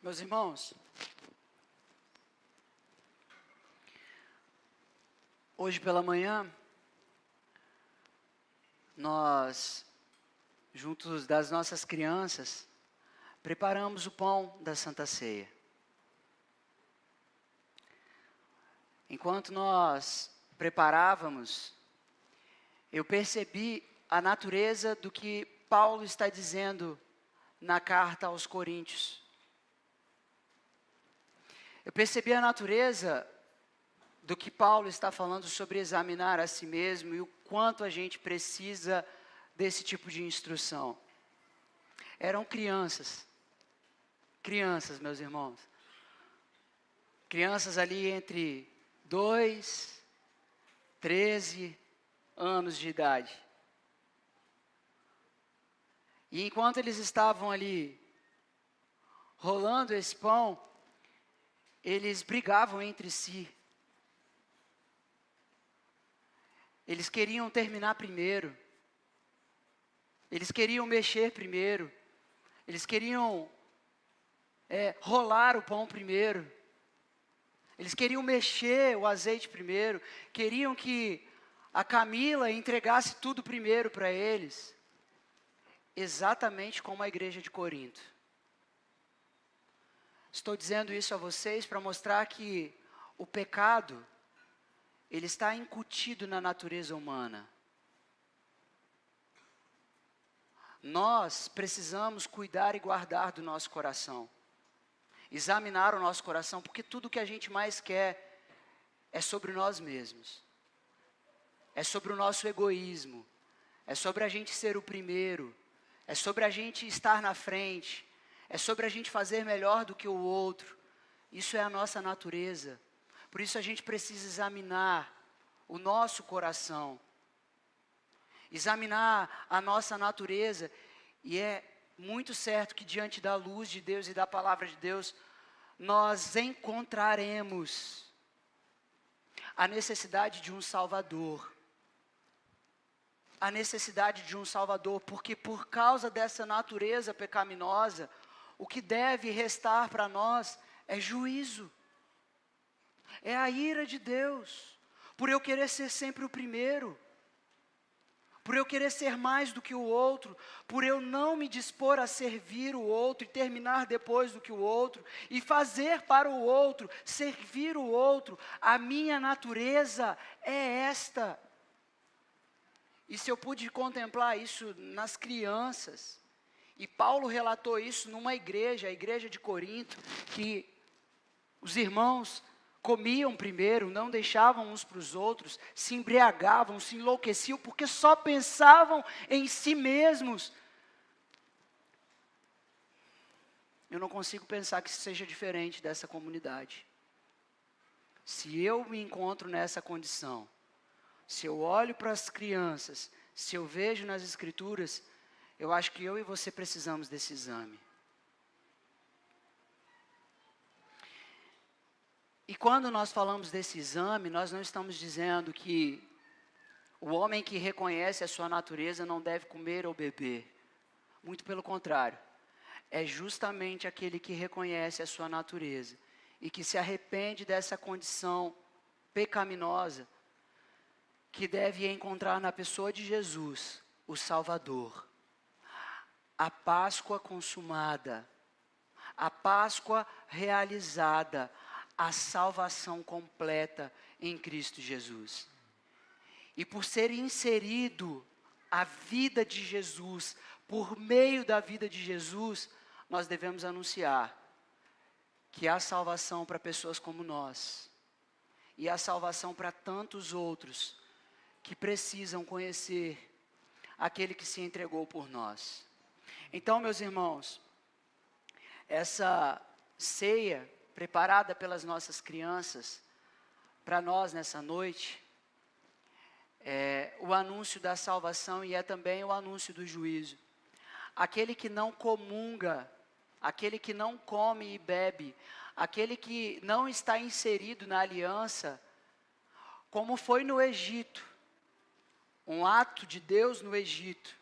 Meus irmãos, hoje pela manhã, nós, juntos das nossas crianças, preparamos o pão da Santa Ceia. Enquanto nós preparávamos, eu percebi a natureza do que Paulo está dizendo na carta aos Coríntios. Eu percebi a natureza do que Paulo está falando sobre examinar a si mesmo e o quanto a gente precisa desse tipo de instrução. Eram crianças, meus irmãos. Crianças ali entre 2, 13 anos de idade. E enquanto eles estavam ali rolando esse pão, eles brigavam entre si. Eles queriam terminar primeiro. Eles queriam mexer primeiro. Eles queriam rolar o pão primeiro. Eles queriam mexer o azeite primeiro. Queriam que a Camila entregasse tudo primeiro para eles. Exatamente como a igreja de Corinto. Estou dizendo isso a vocês para mostrar que o pecado, ele está incutido na natureza humana. Nós precisamos cuidar e guardar do nosso coração. Examinar o nosso coração, porque tudo que a gente mais quer é sobre nós mesmos. É sobre o nosso egoísmo. É sobre a gente ser o primeiro. É sobre a gente estar na frente. É sobre a gente fazer melhor do que o outro. Isso é a nossa natureza. Por isso a gente precisa examinar o nosso coração. Examinar a nossa natureza. E é muito certo que diante da luz de Deus e da palavra de Deus, nós encontraremos a necessidade de um Salvador. A necessidade de um Salvador, porque por causa dessa natureza pecaminosa, o que deve restar para nós é juízo. É a ira de Deus, por eu querer ser sempre o primeiro. Por eu querer ser mais do que o outro, por eu não me dispor a servir o outro e terminar depois do que o outro, e fazer para o outro, servir o outro, a minha natureza é esta. E se eu pude contemplar isso nas crianças, e Paulo relatou isso numa igreja, a igreja de Corinto, que os irmãos comiam primeiro, não deixavam uns para os outros, se embriagavam, se enlouqueciam, porque só pensavam em si mesmos. Eu não consigo pensar que seja diferente dessa comunidade. Se eu me encontro nessa condição, se eu olho para as crianças, se eu vejo nas escrituras, eu acho que eu e você precisamos desse exame. E quando nós falamos desse exame, nós não estamos dizendo que o homem que reconhece a sua natureza não deve comer ou beber. Muito pelo contrário. É justamente aquele que reconhece a sua natureza e que se arrepende dessa condição pecaminosa que deve encontrar na pessoa de Jesus, o Salvador. A Páscoa consumada, a Páscoa realizada, a salvação completa em Cristo Jesus. E por ser inserido a vida de Jesus, por meio da vida de Jesus, nós devemos anunciar que há salvação para pessoas como nós. E há salvação para tantos outros que precisam conhecer aquele que se entregou por nós. Então, meus irmãos, essa ceia preparada pelas nossas crianças, para nós nessa noite, é o anúncio da salvação e é também o anúncio do juízo. Aquele que não comunga, aquele que não come e bebe, aquele que não está inserido na aliança, como foi no Egito, um ato de Deus no Egito.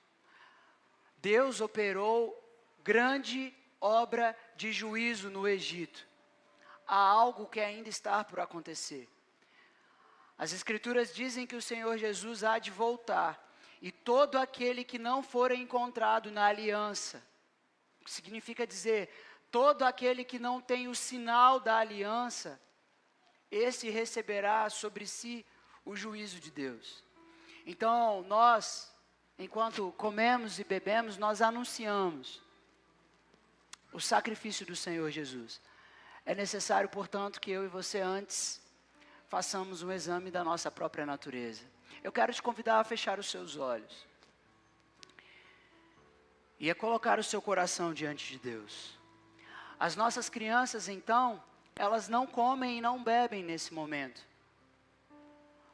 Deus operou grande obra de juízo no Egito. Há algo que ainda está por acontecer. As Escrituras dizem que o Senhor Jesus há de voltar, e todo aquele que não for encontrado na aliança, o que significa dizer, todo aquele que não tem o sinal da aliança, esse receberá sobre si o juízo de Deus. Então, nós, enquanto comemos e bebemos, nós anunciamos o sacrifício do Senhor Jesus. É necessário, portanto, que eu e você antes façamos um exame da nossa própria natureza. Eu quero te convidar a fechar os seus olhos e a colocar o seu coração diante de Deus. As nossas crianças, então, elas não comem e não bebem nesse momento.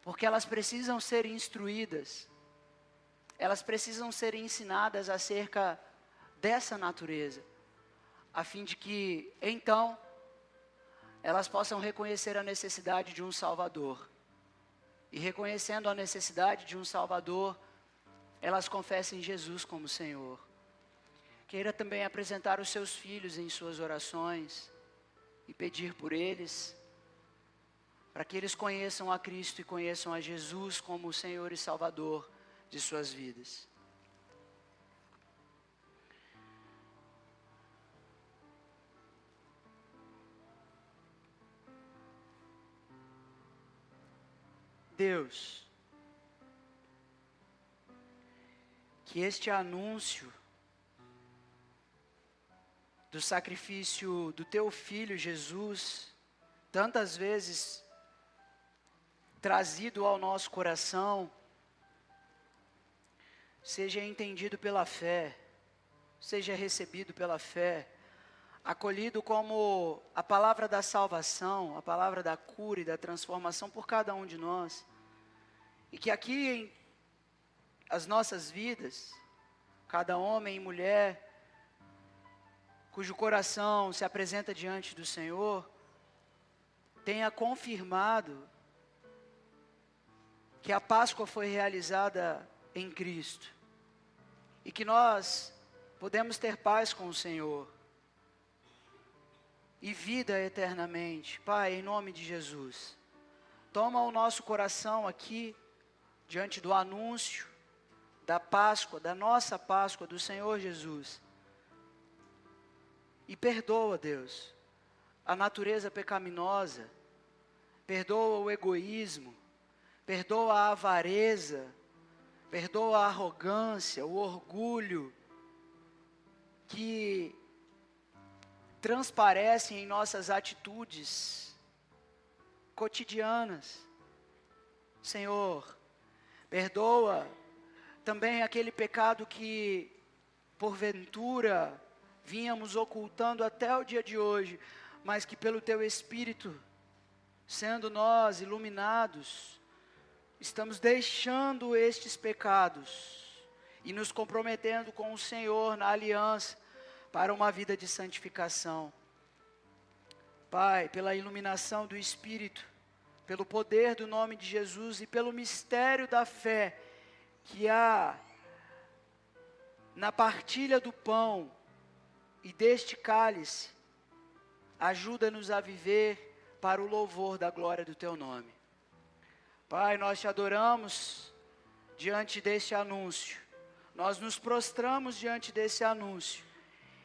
porque elas precisam ser instruídas, elas precisam ser ensinadas acerca dessa natureza, a fim de que, então, elas possam reconhecer a necessidade de um Salvador. E reconhecendo a necessidade de um Salvador, elas confessem Jesus como Senhor. Queira também apresentar os seus filhos em suas orações e pedir por eles, para que eles conheçam a Cristo e conheçam a Jesus como o Senhor e Salvador de suas vidas. Deus, que este anúncio do sacrifício do Teu Filho Jesus, tantas vezes trazido ao nosso coração, seja entendido pela fé, seja recebido pela fé, acolhido como a palavra da salvação, a palavra da cura e da transformação por cada um de nós. E que aqui em as nossas vidas, cada homem e mulher, cujo coração se apresenta diante do Senhor, tenha confirmado que a Páscoa foi realizada em Cristo. E que nós podemos ter paz com o Senhor e vida eternamente. Pai, em nome de Jesus, toma o nosso coração aqui, diante do anúncio da Páscoa, da nossa Páscoa, do Senhor Jesus. E perdoa, Deus, a natureza pecaminosa, perdoa o egoísmo, perdoa a avareza, perdoa a arrogância, o orgulho, que transparecem em nossas atitudes cotidianas. Senhor, perdoa também aquele pecado que, porventura, vínhamos ocultando até o dia de hoje, mas que pelo Teu Espírito, sendo nós iluminados, estamos deixando estes pecados e nos comprometendo com o Senhor na aliança para uma vida de santificação. Pai, pela iluminação do Espírito, pelo poder do nome de Jesus e pelo mistério da fé que há na partilha do pão e deste cálice, ajuda-nos a viver para o louvor da glória do Teu nome. Pai, nós Te adoramos diante deste anúncio, nós nos prostramos diante desse anúncio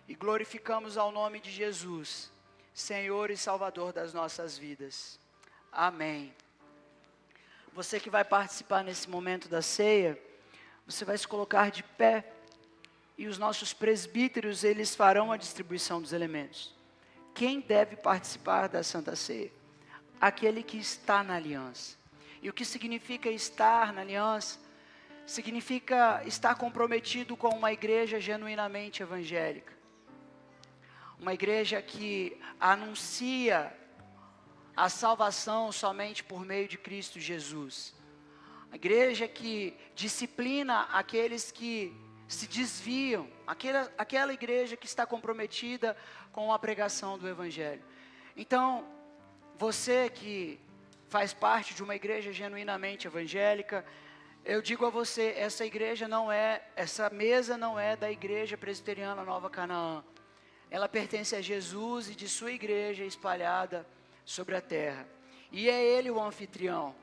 e glorificamos ao nome de Jesus, Senhor e Salvador das nossas vidas. Amém. Você que vai participar nesse momento da ceia, você vai se colocar de pé e os nossos presbíteros, eles farão a distribuição dos elementos. Quem deve participar da Santa Ceia? Aquele que está na aliança. E o que significa estar na aliança? Significa estar comprometido com uma igreja genuinamente evangélica. Uma igreja que anuncia a salvação somente por meio de Cristo Jesus. A igreja que disciplina aqueles que se desviam, aquela igreja que está comprometida com a pregação do Evangelho. Então, você que faz parte de uma igreja genuinamente evangélica, eu digo a você, essa mesa não é da Igreja Presbiteriana Nova Canaã. Ela pertence a Jesus e de sua igreja espalhada sobre a terra. E é Ele o anfitrião.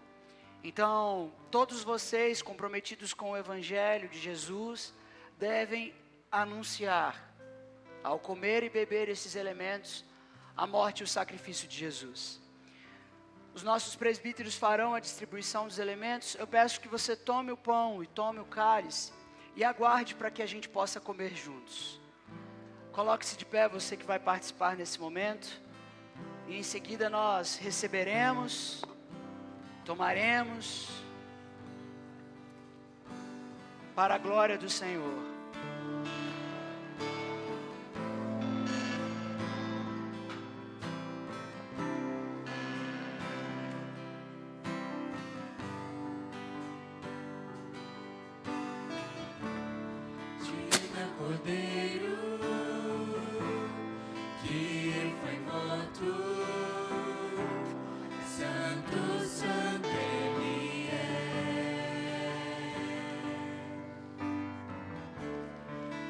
Então, todos vocês comprometidos com o Evangelho de Jesus, devem anunciar, ao comer e beber esses elementos, a morte e o sacrifício de Jesus. Os nossos presbíteros farão a distribuição dos elementos. Eu peço que você tome o pão e tome o cálice e aguarde para que a gente possa comer juntos. Coloque-se de pé, você que vai participar nesse momento. E em seguida nós receberemos, tomaremos, para a glória do Senhor. Cordeiro que foi morto, Santo, Santo Ele é.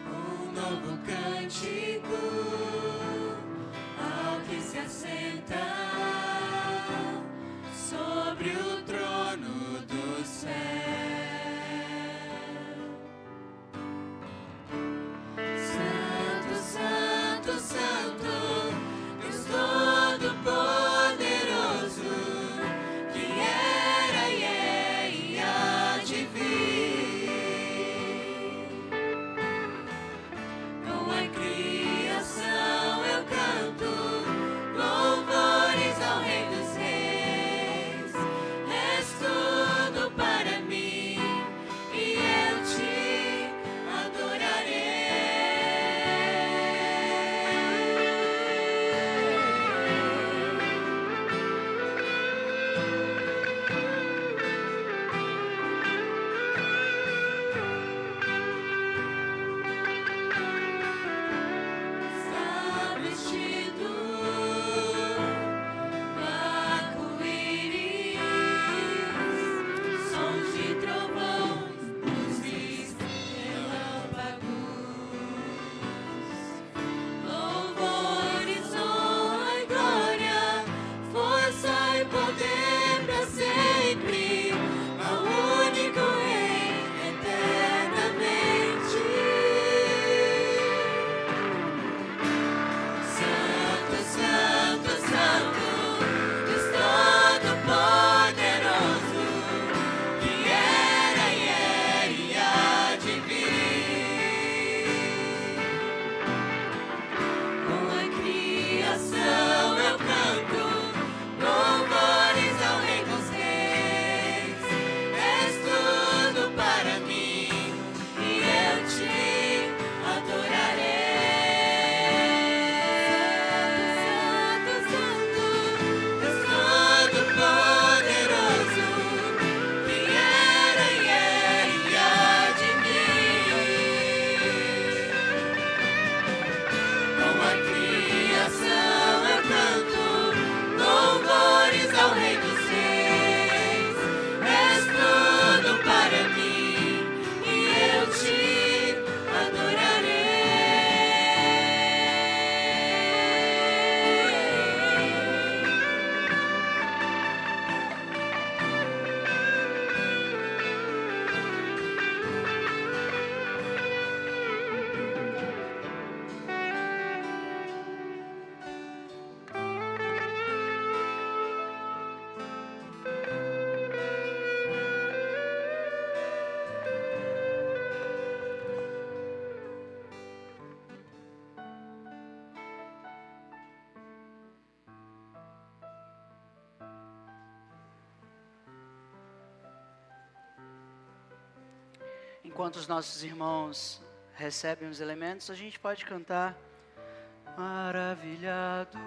Um novo cântico ao que se assenta sobre o trono do céu. Santo, Santo, Santo, Deus Todo-Poderoso, que era e é e há de vir. Com a criação eu canto louvores ao Rei dos Reis. És tudo para mim e eu te adorarei. Está vestido arco-íris, sons de trovões, luzes, relâmpagos, louvores, honra e glória, força e poder para sempre, ao único Rei eternamente. Santo, Santo, Santo, Deus Todo-Poderoso, que era e é e há de vir. Com a criação eu canto louvores ao Rei dos Reis. És tudo para mim e eu te adorarei. Santo, Santo, Deus Todo-Poderoso, que era e é e há de vir. Com a criação eu canto louvores ao Rei dos Reis. És tudo para mim e eu te adorarei. Enquanto os nossos irmãos recebem os elementos, a gente pode cantar: maravilhado,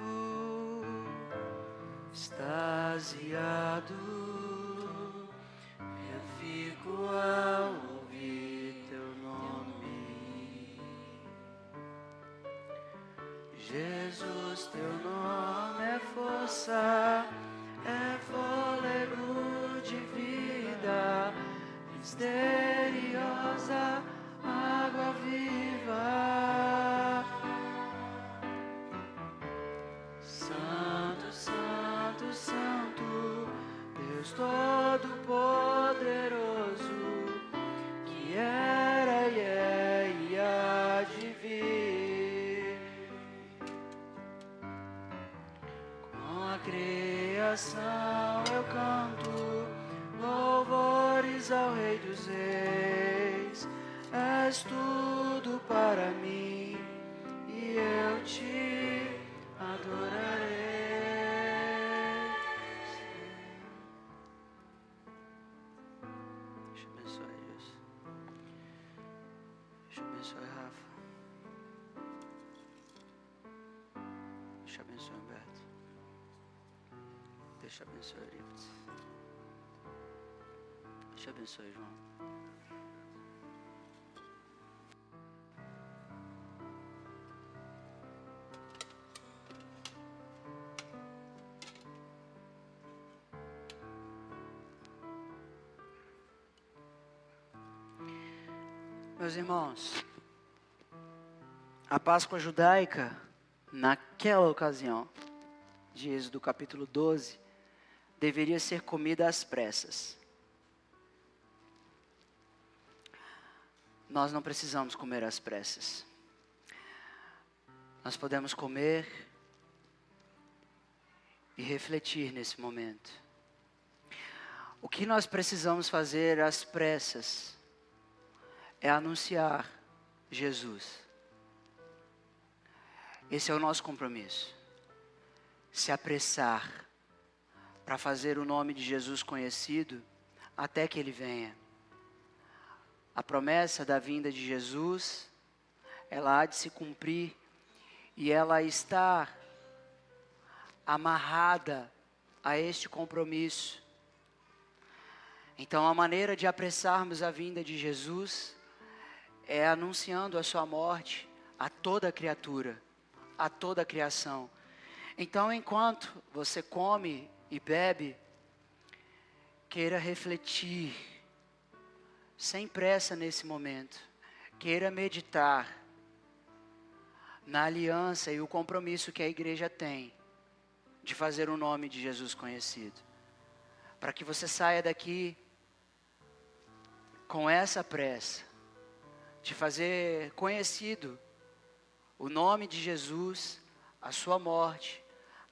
extasiado, eu fico ao ouvir teu nome. Jesus, teu nome é força, é fôlego de vida, misteriosa água viva. Santo, Santo, Santo, Deus Todo-Poderoso, que era e é e há de vir. Com a criação eu canto louvores ao Rei dos Reis. És tudo para mim e eu te adorarei. Deixa eu abençoar isso. Deixa eu abençoar Rafa. Deixa eu abençoar Humberto. Deixa eu abençoar Eurípides. Deixa eu abençoar João. Meus irmãos, a Páscoa judaica, naquela ocasião, de Êxodo capítulo 12, deveria ser comida às pressas. Nós não precisamos comer às pressas. Nós podemos comer e refletir nesse momento. O que nós precisamos fazer às pressas é anunciar Jesus. Esse é o nosso compromisso. Se apressar para fazer o nome de Jesus conhecido até que Ele venha. A promessa da vinda de Jesus, ela há de se cumprir e ela está amarrada a este compromisso. Então a maneira de apressarmos a vinda de Jesus é anunciando a sua morte a toda criatura, a toda a criação. Então enquanto você come e bebe, queira refletir, sem pressa nesse momento, queira meditar na aliança e o compromisso que a igreja tem de fazer o nome de Jesus conhecido. Para que você saia daqui com essa pressa de fazer conhecido o nome de Jesus, a sua morte,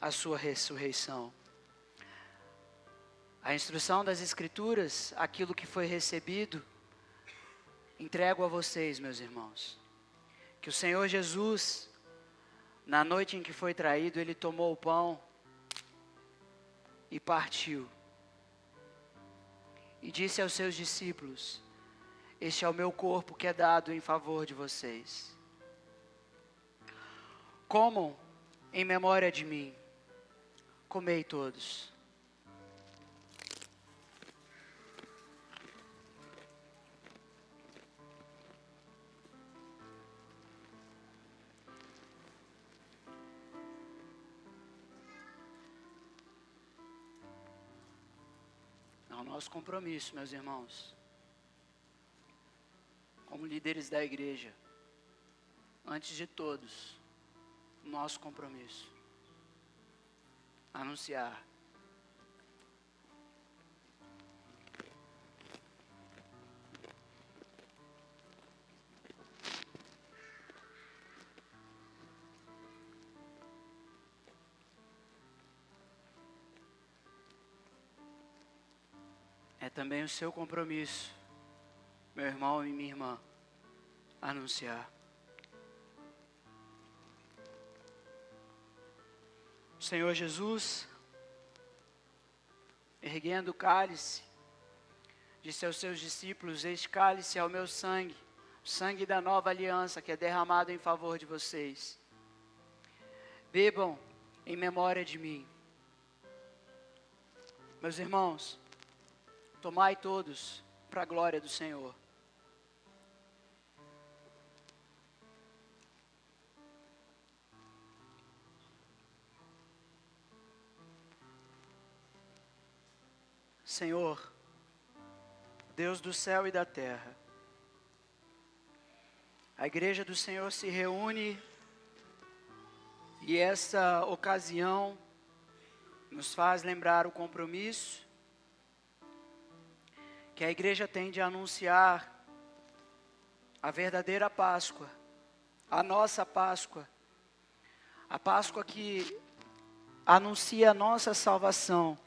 a sua ressurreição. A instrução das Escrituras, aquilo que foi recebido, entrego a vocês, meus irmãos. Que o Senhor Jesus, na noite em que foi traído, Ele tomou o pão e partiu. E disse aos seus discípulos: este é o meu corpo que é dado em favor de vocês. Comam em memória de mim. Comei todos. É o nosso compromisso, meus irmãos, como líderes da igreja, antes de todos, nosso compromisso, anunciar. É também o seu compromisso, meu irmão e minha irmã, anunciar. O Senhor Jesus, erguendo o cálice, disse aos seus discípulos: este cálice é o meu sangue, o sangue da nova aliança que é derramado em favor de vocês. Bebam em memória de mim. Meus irmãos, tomai todos para a glória do Senhor. Senhor, Deus do céu e da terra, a igreja do Senhor se reúne e essa ocasião nos faz lembrar o compromisso que a igreja tem de anunciar a verdadeira Páscoa, a nossa Páscoa, a Páscoa que anuncia a nossa salvação,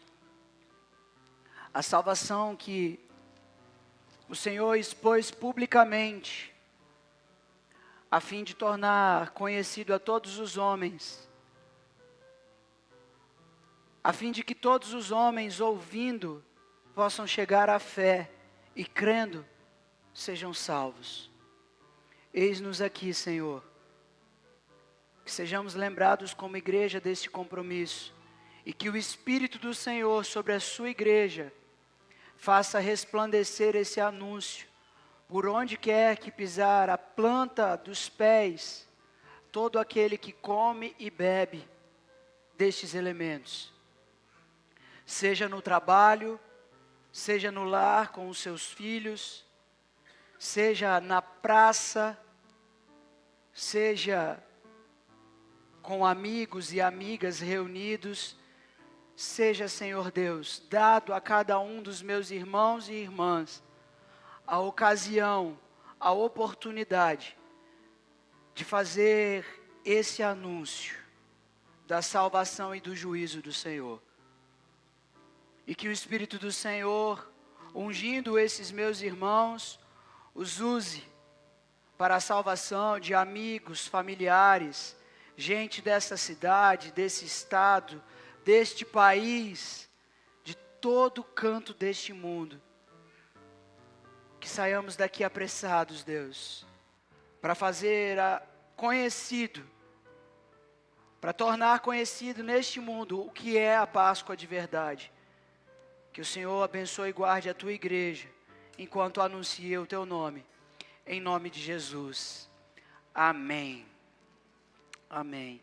a salvação que o Senhor expôs publicamente, a fim de tornar conhecido a todos os homens, a fim de que todos os homens, ouvindo, possam chegar à fé e, crendo, sejam salvos. Eis-nos aqui, Senhor, que sejamos lembrados como igreja deste compromisso e que o Espírito do Senhor sobre a sua igreja faça resplandecer esse anúncio, por onde quer que pisar a planta dos pés, todo aquele que come e bebe destes elementos, seja no trabalho, seja no lar com os seus filhos, seja na praça, seja com amigos e amigas reunidos, seja, Senhor Deus, dado a cada um dos meus irmãos e irmãs a ocasião, a oportunidade de fazer esse anúncio da salvação e do juízo do Senhor. E que o Espírito do Senhor, ungindo esses meus irmãos, os use para a salvação de amigos, familiares, gente dessa cidade, desse estado, deste país, de todo canto deste mundo. Que saiamos daqui apressados, Deus, para fazer conhecido, para tornar conhecido neste mundo o que é a Páscoa de verdade. Que o Senhor abençoe e guarde a tua igreja, enquanto anuncia o teu nome, em nome de Jesus. Amém. Amém.